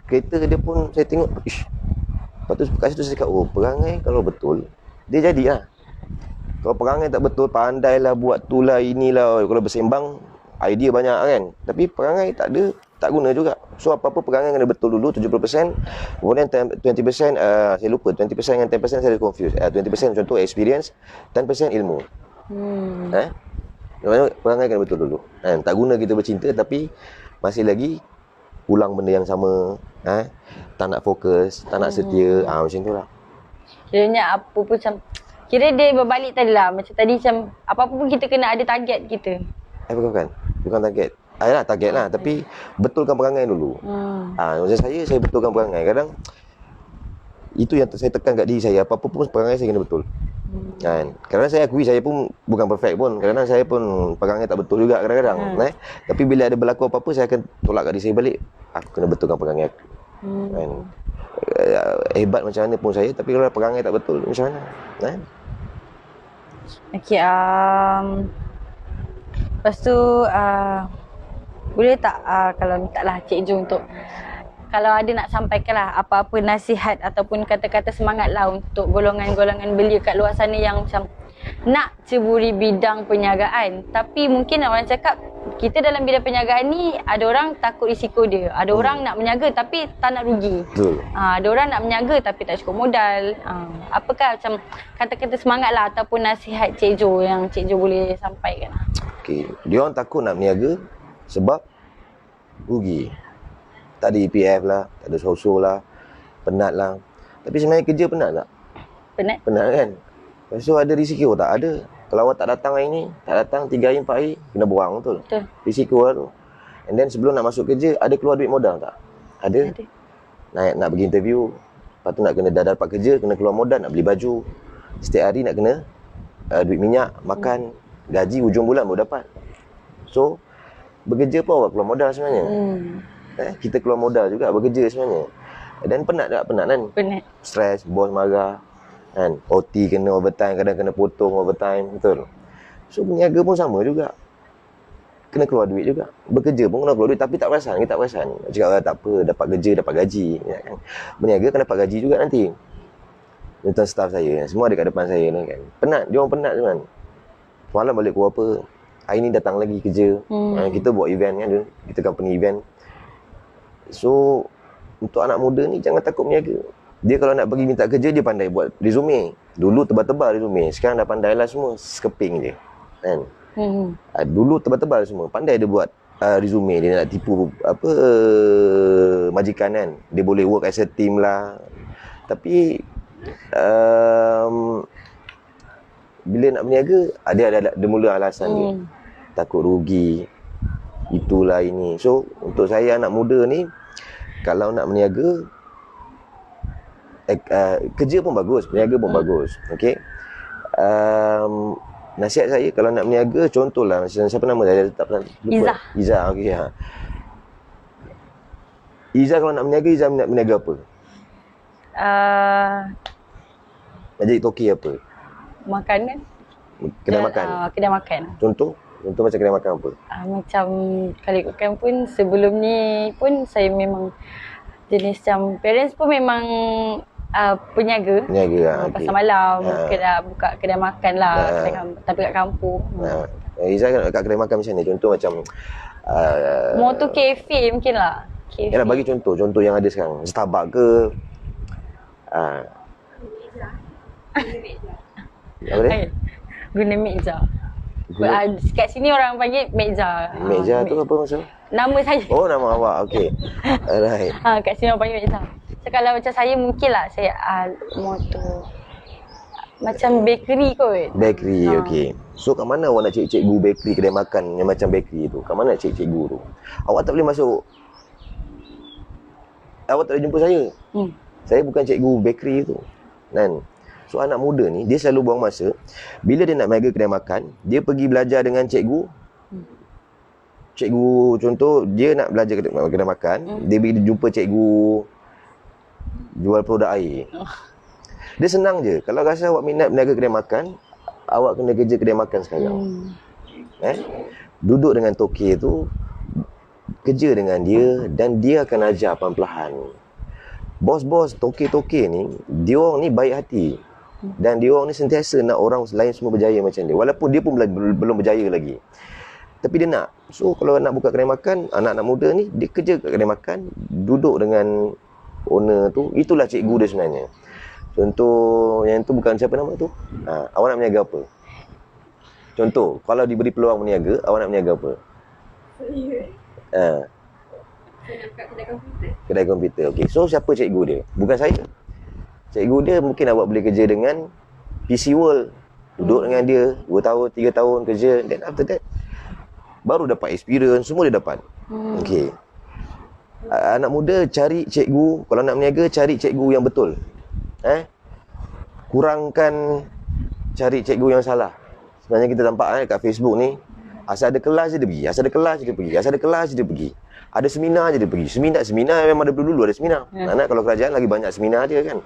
kereta dia pun saya tengok, lepas tu kat situ saya cakap, oh perangai kalau betul, dia jadilah. Kalau perangai tak betul, pandailah buat tu lah, inilah. Kalau bersembang, idea banyak kan. Tapi perangai tak ada, tak guna juga. So apa-apa perangai kena betul dulu 70%, kemudian 20% saya lupa, 20% dengan 10% saya confused. 20% contoh experience, 10% ilmu. Perangai kena betul dulu. Tak guna kita bercinta tapi masih lagi ulang benda yang sama, tak nak fokus, tak nak setia, macam tu lah. Kiranya apa pun macam, kira dia berbalik tadi lah. Macam tadi macam, apa-apa pun kita kena ada target kita. Bukan target. Target lah. Tapi betulkan perangai dulu. Macam saya betulkan perangai. Kadang, itu yang saya tekan kat diri saya. Apa-apa pun perangai saya kena betul. Kadang saya akui saya pun bukan perfect pun. Kadang saya pun perangai tak betul juga kadang-kadang. Tapi bila ada berlaku apa-apa, saya akan tolak kat diri saya balik. Aku kena betulkan perangai aku. Hebat macam mana pun saya, tapi kalau perangai tak betul, macam mana? Okay, lepas tu boleh tak kalau minta lah Cik Jo untuk, kalau ada nak sampaikan lah apa-apa nasihat ataupun kata-kata semangat lah untuk golongan-golongan belia kat luar sana yang macam nak ceburi bidang perniagaan, tapi mungkin orang cakap kita dalam bidang perniagaan ni ada orang takut risiko dia, ada orang nak berniaga tapi tak nak rugi. Ada orang nak berniaga tapi tak cukup modal. Apakah macam kata-kata semangat lah ataupun nasihat Cik Jo yang Cik Jo boleh sampaikan? Dia orang takut nak berniaga sebab rugi. Tak ada EPF lah, tak ada sosok lah, penat lah. Tapi sebenarnya kerja penat tak? Penat kan? Lepas tu ada risiko tak? Ada. Kalau awak tak datang hari ni, tak datang 3 hari 4 hari, kena buang betul? Risiko lah tu. And then sebelum nak masuk kerja, ada keluar duit modal tak? Ada. Nak pergi interview, lepas tu nak kena dah dapat kerja, kena keluar modal, nak beli baju. Setiap hari nak kena duit minyak, makan, gaji ujung bulan baru dapat. So, bekerja pun awak keluar modal sebenarnya. Kita keluar modal juga bekerja sebenarnya. Dan penat tak? Penat kan? Penat. Stres, bos marah. OT kena overtime, kadang kena potong overtime, betul. So berniaga pun sama juga. Kena keluar duit juga. Bekerja pun kena keluar duit, tapi tak perasan, kita tak perasan. Cakap tak apa, dapat kerja, dapat gaji, kan. Berniaga kena dapat gaji juga nanti. Tentang staff saya, semua ada kat depan saya ni kan. Penat, dia orang penat kan. Malam balik keluar apa, hari ni datang lagi kerja. Kita buat event kan, kita company event. So untuk anak muda ni jangan takut berniaga. Dia kalau nak pergi minta kerja, dia pandai buat resume. Dulu tebal-tebal resume, sekarang dah pandai lah semua, skeping je kan. Dulu tebal-tebal semua, pandai dia buat resume. Dia nak tipu majikan kan. Dia boleh work as a team lah. Tapi bila nak berniaga, dia mula alasan dia. Takut rugi, itulah ini. So untuk saya anak muda ni, kalau nak berniaga, kerja pun bagus, berniaga pun bagus. Okey. Nasihat saya kalau nak berniaga, contohlah macam siapa nama saya tak pernah lupa. Izzah. Okey. Izzah kalau nak berniaga, Izzah nak berniaga apa? Nak jadi toki apa? Makanan. Kedai makan. Kedai makan. Contoh macam kedai makan apa? Macam kalau ikutkan pun sebelum ni pun saya memang jenis macam parents pun memang peniaga lah. Pasar malam, buka kedai makan lah, tapi kat kampung. Izzah kat kedai makan macam ni, contoh macam more tu kafe mungkin lah. Yalah, bagi contoh yang ada sekarang, Starbucks ke apa dia? Guna meja. Kat sini orang panggil meja. Meja tu apa maksud? Nama saya. Oh, nama awak. Okey. Alright. Kat sini orang panggil meja. So kalau macam saya mungkin lah saya motor macam bakery kot. Bakery, okey. So kat mana awak nak cari cikgu bakery, kedai makan yang macam bakery tu? Kat mana nak cari cikgu tu? Awak tak boleh masuk. Awak tak boleh jumpa saya. Saya bukan cikgu bakery tu. Kan? So anak muda ni, dia selalu buang masa. Bila dia nak berniaga kedai makan, dia pergi belajar dengan cikgu. Cikgu, contoh, dia nak belajar kedai makan, dia pergi jumpa cikgu jual produk air. Dia senang je. Kalau rasa awak minat berniaga kedai makan, awak kena kerja kedai makan sekarang. Duduk dengan toke tu, kerja dengan dia, dan dia akan ajar perlahan-lahan. Bos-bos toke-toke ni, dia orang ni baik hati. Dan dia orang ni sentiasa nak orang lain semua berjaya macam dia. Walaupun dia pun belum berjaya lagi. Tapi dia nak. So kalau nak buka kedai makan, anak-anak muda ni dia kerja kat kedai makan, duduk dengan owner tu, itulah cikgu dia sebenarnya. Contoh yang tu bukan siapa nama tu? Awak nak berniaga apa? Contoh, kalau diberi peluang berniaga, awak nak berniaga apa? Kedai komputer. Okey. So siapa cikgu dia? Bukan saya. Cikgu dia mungkin awak boleh kerja dengan PC World. Duduk dengan dia 2 tahun, 3 tahun kerja, then after that baru dapat experience, semua dia dapat. Okey. Anak muda cari cikgu, kalau nak berniaga cari cikgu yang betul. Kurangkan cari cikgu yang salah. Sebenarnya kita nampak kat Facebook ni, asal ada kelas je dia pergi, asal ada kelas je dia pergi, asal ada kelas je dia pergi. Ada seminar je dia pergi. Seminar memang dulu ada seminar. Anak kalau kerajaan lagi banyak seminar dia kan.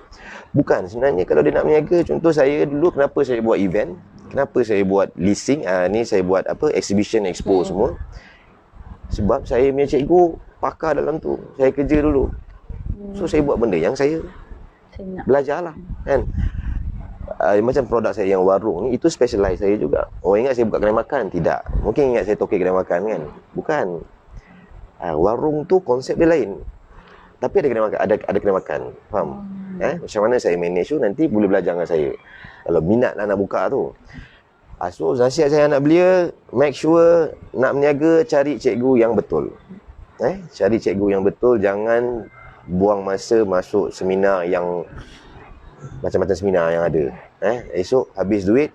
Bukan, sebenarnya kalau dia nak berniaga, contoh saya dulu kenapa saya buat event, kenapa saya buat leasing, ni saya buat exhibition, expo semua. Sebab saya punya cikgu pakar dalam tu. Saya kerja dulu. So saya buat benda yang saya belajar lah kan. Macam produk saya yang warung ni, itu specialize saya juga. Orang ingat saya buka kedai makan, tidak. Mungkin ingat saya tokek kedai makan kan. Bukan. Warung tu konsep dia lain. Tapi ada kedai makan, ada kedai makan. Faham? Macam mana saya manage tu nanti boleh belajar dengan saya. Kalau minat lah nak buka tu. So nasihat saya anak belia, make sure nak berniaga cari cikgu yang betul. Cari cikgu yang betul, jangan buang masa masuk seminar yang macam-macam seminar yang ada. Esok habis duit,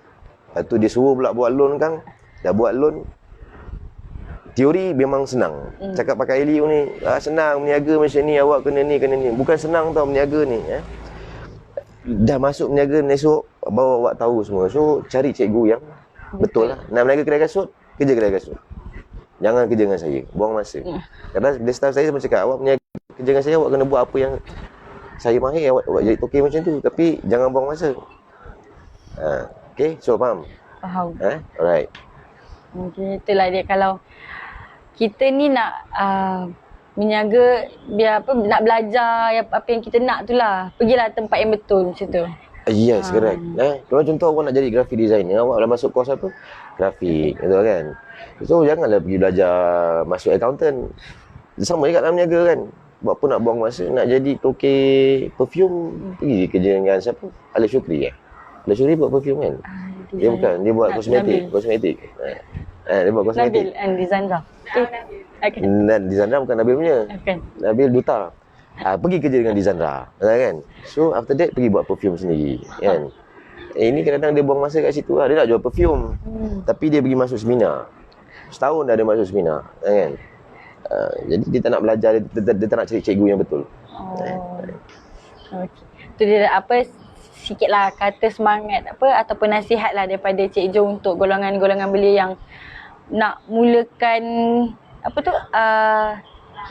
lepas tu dia suruh pula buat loan kan. Dah buat loan, teori memang senang. Cakap pakai Elio ni, senang berniaga macam ni, awak kena ni, kena ni. Bukan senang tau berniaga ni. Dah masuk berniaga, esok bawa awak tahu semua. So cari cikgu yang betul lah. Nak berniaga kedai kasut, kerja kedai kasut. Jangan kerja dengan saya, buang masa. Kadang bila staff saya semua cakap, awak berniaga kerja dengan saya, awak kena buat apa yang saya mahir, awak jadi tokek macam tu. Tapi jangan buang masa. Okay, so faham? Faham. Alright. Okay, itulah dia. Kalau kita ni nak berniaga, biar nak belajar apa yang kita nak tu lah. Pergilah tempat yang betul macam tu. Yes, correct. Kalau contoh awak nak jadi graphic designer, awak dah masuk course apa? Grafik, betul kan? So janganlah pergi belajar masuk accountant. Sama juga dalam berniaga kan. Buat apa nak buang masa, nak jadi tokek perfume, pergi kerja dengan siapa? Alif Syukri Alif Syukri buat perfume kan? Dia bukan, dia buat kosmetik. Dia buat kosmetik. Nabil and Dizandra. Okay. Dizandra bukan Nabil punya. Okay. Nabil duta. Pergi kerja dengan Dizandra, kan? So after that pergi buat perfume sendiri, kan? Ini kadang-kadang dia buang masa kat situ lah. Dia nak jual perfume, tapi dia pergi masuk seminar. Setahun dah dia masuk seminar, kan? Jadi dia tak nak belajar, dia tak nak cari cikgu yang betul. Okay. Tu dia sikitlah kata semangat ataupun nasihat lah daripada Cik Jo untuk golongan-golongan belia yang nak mulakan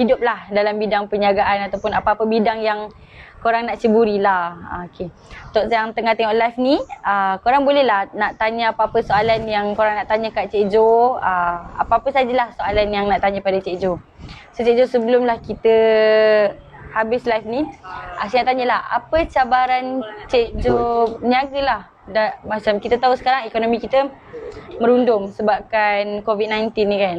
hidup lah dalam bidang perniagaan ataupun apa-apa bidang yang korang nak ceburi lah. Okay. Untuk yang tengah tengok live ni, korang boleh lah nak tanya apa-apa soalan yang korang nak tanya kat Cik Jo. Apa-apa sajalah soalan yang nak tanya pada Cik Jo. So Cik Jo, sebelumlah kita habis live ni, saya nak tanyalah, apa cabaran Cik Jo berniaga lah? Macam kita tahu sekarang ekonomi kita merundum sebabkan COVID-19 ni kan.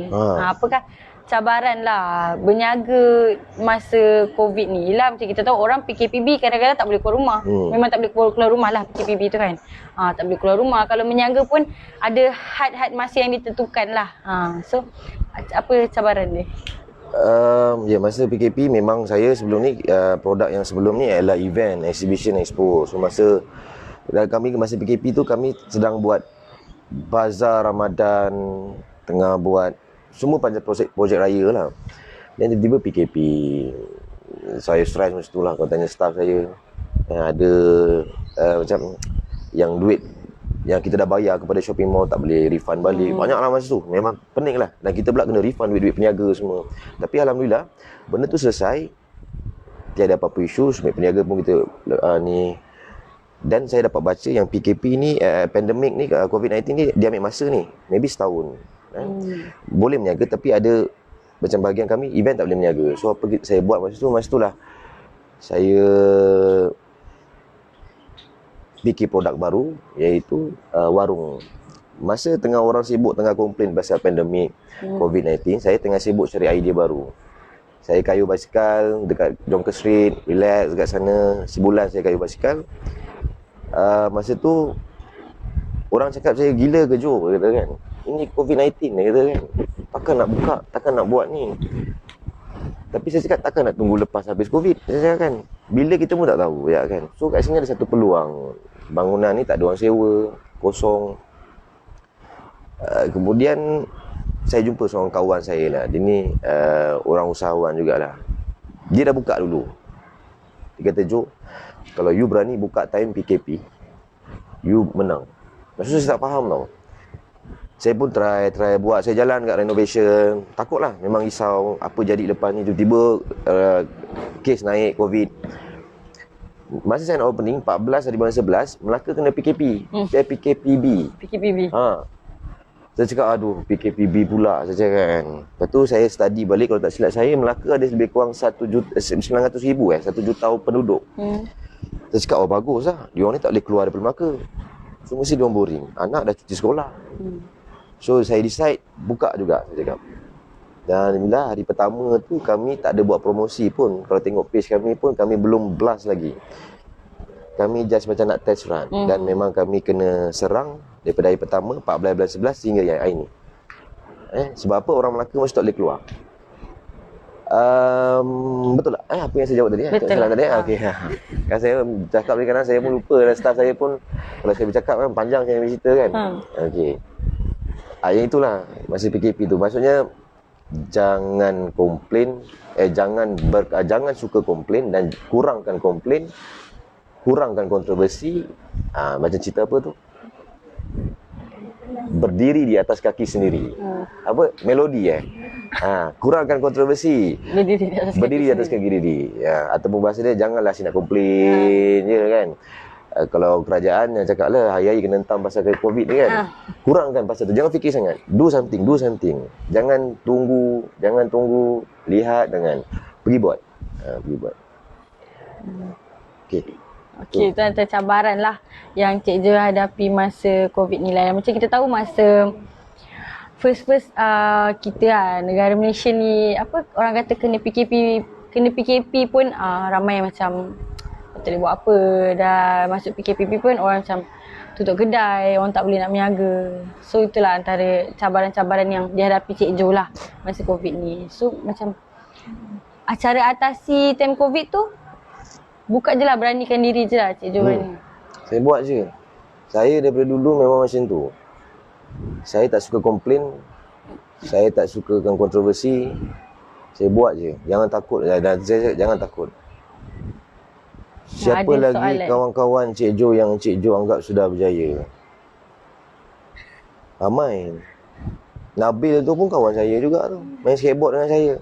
Apakah cabaran lah berniaga masa COVID ni? Yelah macam kita tahu orang PKPB kadang-kadang tak boleh keluar rumah. Memang tak boleh keluar rumah lah PKPB tu kan. Tak boleh keluar rumah. Kalau berniaga pun ada had masa yang ditentukan lah. So apa cabaran dia? Masa PKP memang saya sebelum ni produk yang sebelum ni adalah event, exhibition, expo. So masa PKP tu kami sedang buat bazar Ramadan, tengah buat semua panjang projek raya lah. Dan tiba-tiba PKP. Saya stress masa tu lah kalau tanya staff saya. Ada macam yang duit yang kita dah bayar kepada shopping mall tak boleh refund balik. Banyak lah masa tu. Memang pening lah. Dan kita pula kena refund duit-duit peniaga semua. Tapi Alhamdulillah benda tu selesai. Tiada apa-apa isu. Semua peniaga pun kita ni. Dan saya dapat baca yang PKP ni, pandemik ni, COVID-19 ni dia ambil masa ni. Maybe setahun. Boleh berniaga tapi ada macam bahagian kami event tak boleh berniaga. So apa saya buat masa tu lah saya fikir produk baru, iaitu warung Masa tengah orang sibuk tengah komplain pasal pandemik COVID-19, saya tengah sibuk cari idea baru. Saya kayu basikal dekat Jonker Street, relax dekat sana. Sebulan saya kayu basikal. Masa tu orang cakap saya gila ke Jo, kata kan. Ini COVID-19 dia kata kan. Takkan nak buka, takkan nak buat ni. Tapi saya cakap takkan nak tunggu lepas habis COVID. Saya cakap kan, bila kita pun tak tahu ya kan. So kat sini ada satu peluang. Bangunan ni tak ada orang sewa, kosong. Kemudian saya jumpa seorang kawan saya lah. Dia ni orang usahawan jugalah. Dia dah buka dulu. Dia kata, Jo, kalau you berani buka time PKP, you menang. Maksudnya saya tak faham tau. Saya pun try buat. Saya jalan kat renovation. Takut lah, memang risau apa jadi lepas ni. Tiba-tiba kes naik COVID. Masa saya nak opening 14 hari bulan 11, Melaka kena PKP. PKPB. Saya cakap, aduh, PKPB pula, saya cakap kan. Lepas tu saya study balik, kalau tak silap saya, Melaka ada lebih kurang 900,000 1 juta penduduk. Saya cakap, oh bagus lah. Diorang ni tak boleh keluar daripada Melaka. So mesti diorang boring. Anak dah cuti sekolah. So saya decide, buka juga, saya cakap. Dan alhamdulillah, hari pertama tu kami tak ada buat promosi pun. Kalau tengok page kami pun, kami belum blast lagi. Kami just macam nak test run. Dan memang kami kena serang daripada hari pertama 14 bulan 11 hingga hari ni. Sebab apa orang Melaka masih tak boleh keluar. Betul tak? Apa yang saya jawab tadi? Betul salah tadi. Okey. Kan saya cakap ni kadang saya pun lupa, dan staff saya pun kalau saya bercakap kan panjang saya bercerita kan. Okey. Yang itulah masa PKP tu. Maksudnya jangan komplain, jangan suka komplain dan kurangkan komplain, kurangkan kontroversi. Macam cerita apa tu? Berdiri di atas kaki sendiri. Apa? Melodi kurangkan kontroversi. Berdiri di atas kaki sendiri. Ataupun bahasa dia, janganlah si nak komplain je kan. Kalau kerajaan yang cakap lah hari-hari kena hentam pasal COVID ni kan. Kurangkan pasal tu. Jangan fikir sangat. Do something. Jangan tunggu, lihat, pergi buat. Pergi buat. Okey, itu antara cabaran lah yang Cik Jo hadapi masa COVID ni lah. Macam kita tahu masa first kita lah, negara Malaysia ni, orang kata kena PKP pun ramai macam tak boleh buat apa. Dah masuk PKP pun orang macam tutup kedai, orang tak boleh nak berniaga. So itulah antara cabaran-cabaran yang dihadapi Cik Jo lah masa COVID ni. So macam cara atasi time COVID tu, buka je lah, beranikan diri je lah Cik Jo ni. Saya buat je. Saya daripada dulu memang macam tu. Saya tak suka komplain. Saya tak sukakan kontroversi. Saya buat je. Jangan takut. Jangan takut. Siapa lagi kawan-kawan Cik Jo yang Cik Jo anggap sudah berjaya? Ramai. Nabil tu pun kawan saya juga tu. Main skateboard dengan saya.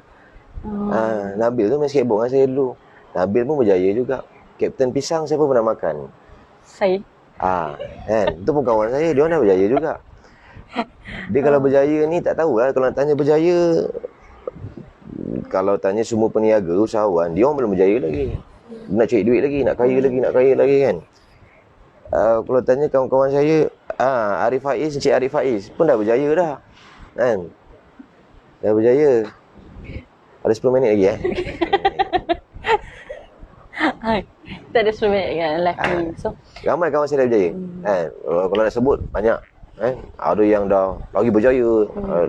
Nabil tu main skateboard dengan saya dulu. Nabil pun berjaya juga. Kapten Pisang siapa pernah makan? Saya. Kan? Itu pun kawan saya. Dia orang dah berjaya juga. Dia kalau berjaya ni tak tahulah. Kalau nak tanya berjaya, kalau tanya semua peniaga, usahawan, dia orang belum berjaya lagi. Nak cari duit lagi, nak kaya lagi kan. Kalau tanya kawan-kawan saya, Arif Faiz, Encik Arif Faiz pun dah berjaya dah. Kan? Dah berjaya. Ada 10 minit lagi Kita ada 10 minit kan live ni. So ramai kawan saya dah berjaya. Kalau nak sebut banyak. Ada yang dah lagi berjaya,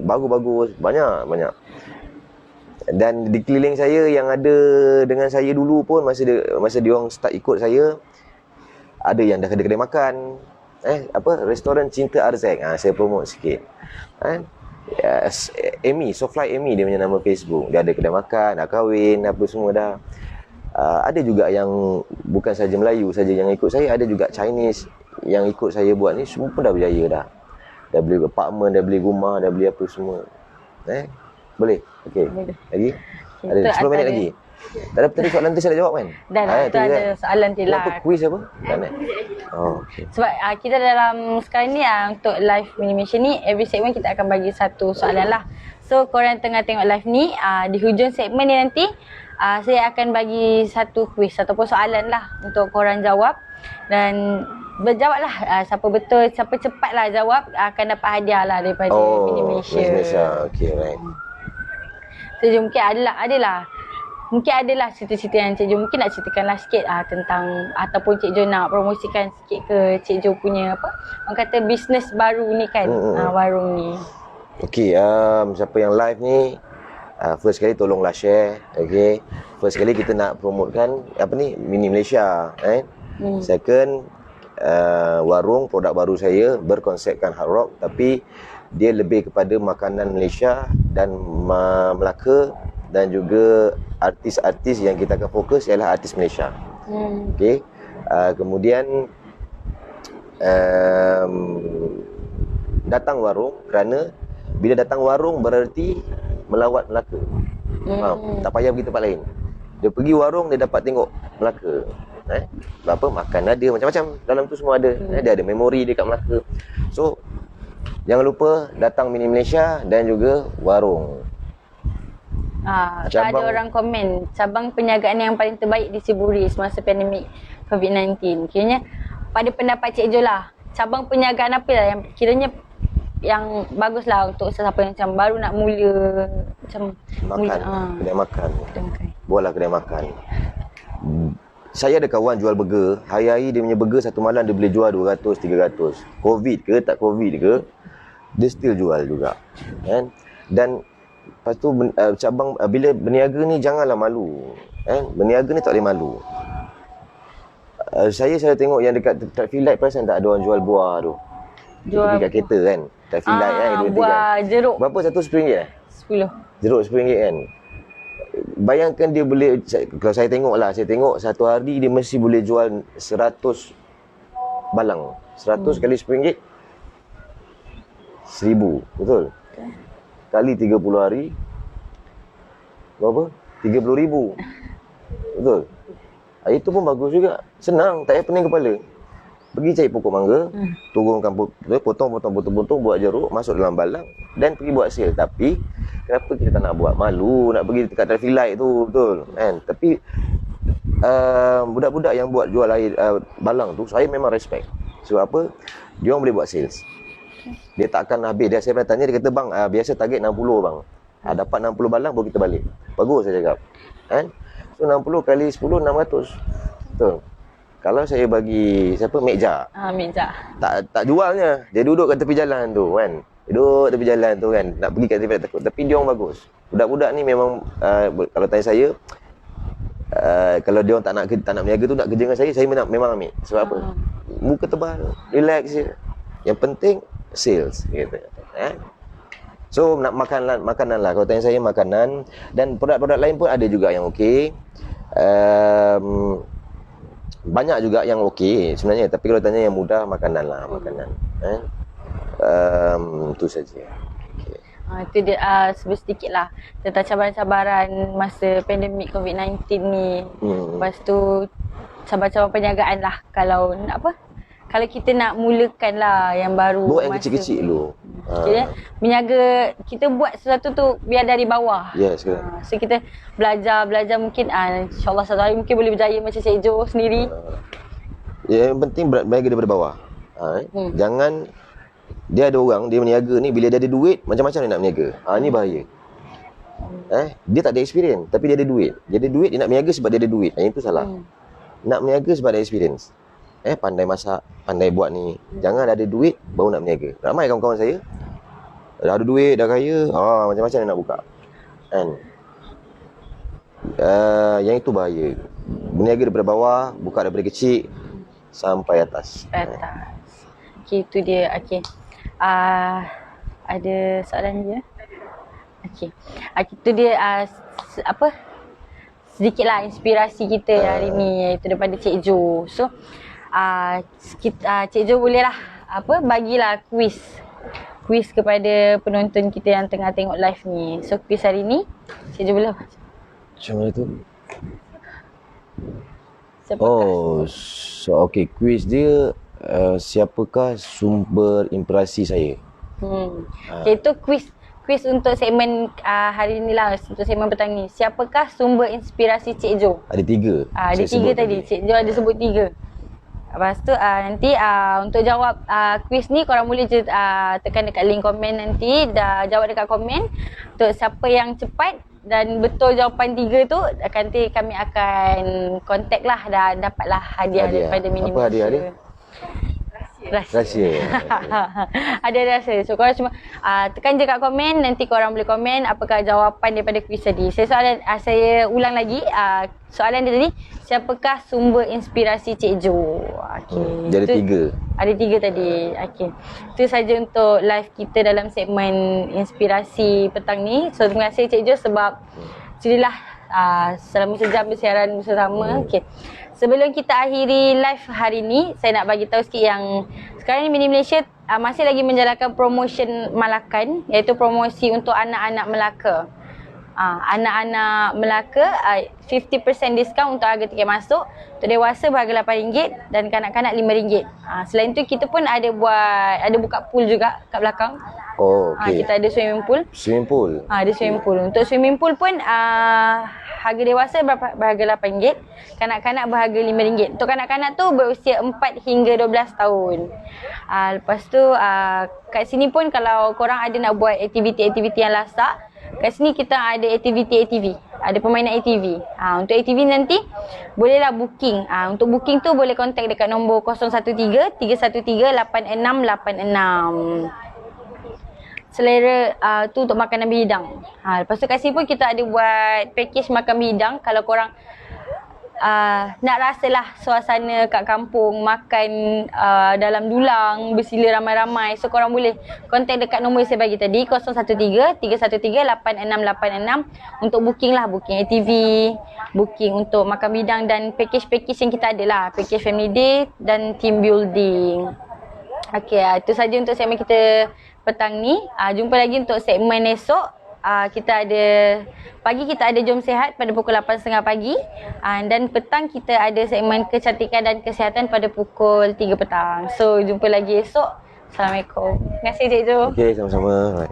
bagus-bagus, banyak. Dan di keliling saya yang ada dengan saya dulu pun, masa dia orang start ikut saya, ada yang dah kedai makan. Restoran Cinta Arzek. Saya promote sikit. Yes, Amy, Softfly Amy dia punya nama Facebook. Dia ada kedai makan, nak kahwin, apa semua dah. Ada juga yang bukan saja Melayu saja yang ikut saya, ada juga Chinese yang ikut saya buat ni, semua pun dah berjaya dah. Dah beli apartment, dah beli rumah, dah beli apa semua. Boleh? Okey. Lagi? Ada 10 minit lagi. Tadi soalan tu saya dah jawab kan? Dah, tu ada soalan tu lah. Apa quiz apa? Okay. Sebab kita dalam sekarang ni untuk live Minimission ni, every segment kita akan bagi satu soalan lah. So korang tengah tengok live ni, di hujung segmen ni nanti saya akan bagi satu kuis ataupun soalan lah untuk korang jawab. Dan berjawablah, siapa betul, siapa cepatlah jawab akan dapat hadiah lah daripada Mini Malaysia. Okay, right. So mungkin mungkin adalah cerita-cerita yang Cik Jo mungkin nak ceritakanlah sikit tentang, ataupun Cik Jo nak promosikan sikit ke Cik Jo punya orang kata bisnes baru ni kan, warung ni. Okay, siapa yang live ni, first kali tolonglah share, okay. First kali kita nak promotekan Mini Malaysia, Second, warung produk baru saya berkonsepkan hard rock, tapi dia lebih kepada makanan Malaysia dan Melaka, dan juga artis-artis yang kita akan fokus ialah artis Malaysia. Okay. Kemudian datang warung, kerana bila datang warung berarti melawat Melaka. Tak payah pergi tempat lain. Dia pergi warung, dia dapat tengok Melaka. Makan ada, macam-macam dalam tu semua ada. Dia ada memori dekat Melaka. So jangan lupa datang Mini Malaysia dan juga warung. Ada orang komen, cabang perniagaan yang paling terbaik di Siburi semasa pandemik COVID-19. Kiranya pada pendapat Cik Jo lah, cabang perniagaan apa lah yang kiranya yang bagus lah untuk sesiapa yang macam baru nak mula, macam makan, kedai makan. Buatlah kedai makan. Saya ada kawan jual burger, hari-hari dia punya burger satu malam dia boleh jual 200, 300. Covid ke tak Covid ke, dia still jual juga. Kan? Dan lepas tu cabang bila berniaga ni janganlah malu. Berniaga ni tak boleh malu. Saya tengok yang dekat traffic light, perasan tak ada orang jual buah tu. Jual dekat kereta kan, traffic light kan, buah jeruk. Berapa satu RM10? 10. Jeruk RM10 kan. Bayangkan dia boleh, kalau saya tengok satu hari dia mesti boleh jual 100 balang. 100 kali RM10, 1000, betul? Kali 30 hari, berapa? 30,000. Betul? Itu pun bagus juga. Senang, tak payah pening kepala. Pergi cari pokok mangga, turunkan potong, buat jeruk, masuk dalam balang dan pergi buat sale. Tapi kenapa kita tak nak buat? Malu nak pergi dekat traffic light tu, betul kan? Tapi budak-budak yang buat jual air balang tu, saya memang respect. Sebab apa? Dia orang boleh buat sales. Dia tak akan habis. Saya pernah tanya, dia kata, bang, biasa target 60 bang. Dapat 60 balang baru kita balik. Bagus saya cakap. Kan? So 60 kali 10, 600. Betul. Kalau saya bagi meja. Meja. Tak jualnya. Dia duduk kat tepi jalan tu kan. Dia duduk tepi jalan tu kan. Nak pergi kat tepi takut. Tapi dia orang bagus. Budak-budak ni memang kalau tanya saya, kalau dia orang tak nak berniaga tu, nak kerja dengan saya memang ambil. Sebab apa? Muka tebal, relax je. Yang penting sales gitu. So nak makanan lah. Kalau tanya saya, makanan dan produk-produk lain pun ada juga yang okey. Banyak juga yang okey sebenarnya, tapi kalau tanya yang mudah, makanan. Itu saja. Okay. Itu dia sedikit lah tentang cabaran-cabaran masa pandemik COVID-19 ni. Lepas tu cabaran-cabaran perniagaan lah kalau kita nak mulakan lah yang baru. Buat yang kecil-kecil dulu. Kira berniaga, kita buat sesuatu tu biar dari bawah. Yes, So kita belajar mungkin insyaAllah satu hari mungkin boleh berjaya macam Cik Jo sendiri. Yang penting berniaga daripada bawah. Jangan, dia ada orang, dia berniaga ni, bila dia ada duit, macam-macam dia nak berniaga. Ni bahaya. Dia tak ada experience, tapi dia ada duit. Dia ada duit, dia nak berniaga sebab dia ada duit. Itu salah. Nak berniaga sebab ada experience. Pandai masak, pandai buat ni. Jangan ada duit baru nak berniaga. Ramai kawan-kawan saya dah ada duit, dah kaya, macam-macam dia nak buka. Kan? Yang itu bahaya. Berniaga daripada bawah, buka daripada kecil sampai atas. Okey, itu dia. Okey. Ada soalan dia? Okey. Itu dia sedikitlah inspirasi kita hari ni, iaitu daripada Cik Jo. So Cik Jo bolehlah bagilah kuis kepada penonton kita yang tengah tengok live ni. So kuis hari ni Cik Jo boleh macam mana tu? Siapakah? Okey, kuis dia siapakah sumber inspirasi saya? Okay, itu kuis kuis untuk segmen hari ni lah, untuk segmen petang ni. Siapakah sumber inspirasi Cik Jo? Ada 3. Ada 3 tadi. Cik Jo ada sebut 3. Lepas tu nanti untuk jawab kuis ni korang boleh je tekan dekat link komen nanti, dah jawab dekat komen. Untuk siapa yang cepat dan betul jawapan 3 tu, nanti kami akan contact lah, dah dapatlah hadiah daripada Mini Apa hadiah dia? Rahsia. Ada rahsia. So korang cuma tekan je kat komen, nanti korang boleh komen apakah jawapan daripada kuis tadi. Saya ulang lagi soalan dia tadi, siapakah sumber inspirasi Cik Jo? Okey. Jadi 3. Ada 3 tadi. Okey. Itu saja untuk live kita dalam segmen inspirasi petang ni. So terima kasih Cik Jo sebab sudilah selama sejam bersiaran bersama. Okey. Sebelum kita akhiri live hari ni, saya nak bagi tahu sikit yang sekarang ni Mini Malaysia masih lagi menjalankan promotion Malakan, iaitu promosi untuk anak-anak Melaka. Anak-anak Melaka 50% diskaun untuk harga tiket masuk. Untuk dewasa berharga RM8 dan kanak-kanak RM5. Selain tu kita pun ada buka pool juga kat belakang. Oh, okey. Kita ada swimming pool. Swimming pool. Ada swimming pool. Untuk swimming pool pun harga dewasa berharga RM8, kanak-kanak berharga RM5. Untuk kanak-kanak tu berusia 4 hingga 12 tahun. Lepas tu kat sini pun kalau korang ada nak buat aktiviti-aktiviti yang lasak, kat sini kita ada aktiviti ATV. Ada permainan ATV. Untuk ATV nanti bolehlah booking. Untuk booking tu boleh contact dekat nombor 013-313-8686. Selera tu untuk makanan bidang. Lepas tu kat sini pun kita ada buat package makan bidang. Kalau korang nak rasalah suasana kat kampung, makan dalam dulang, bersila ramai-ramai. So korang boleh contact dekat nombor yang saya bagi tadi, 013-313-8686 untuk booking lah. Booking ATV, booking untuk makan bidang dan package-package yang kita ada lah. Package family day dan team building. Okey, itu saja untuk segmen kita petang ni. Jumpa lagi untuk segmen esok. Pagi kita ada Jom Sihat pada pukul 8.30 pagi. Dan petang kita ada segmen kecantikan dan kesihatan pada pukul 3 petang. So jumpa lagi esok. Assalamualaikum. Terima kasih Cik Jo. Okey, sama-sama.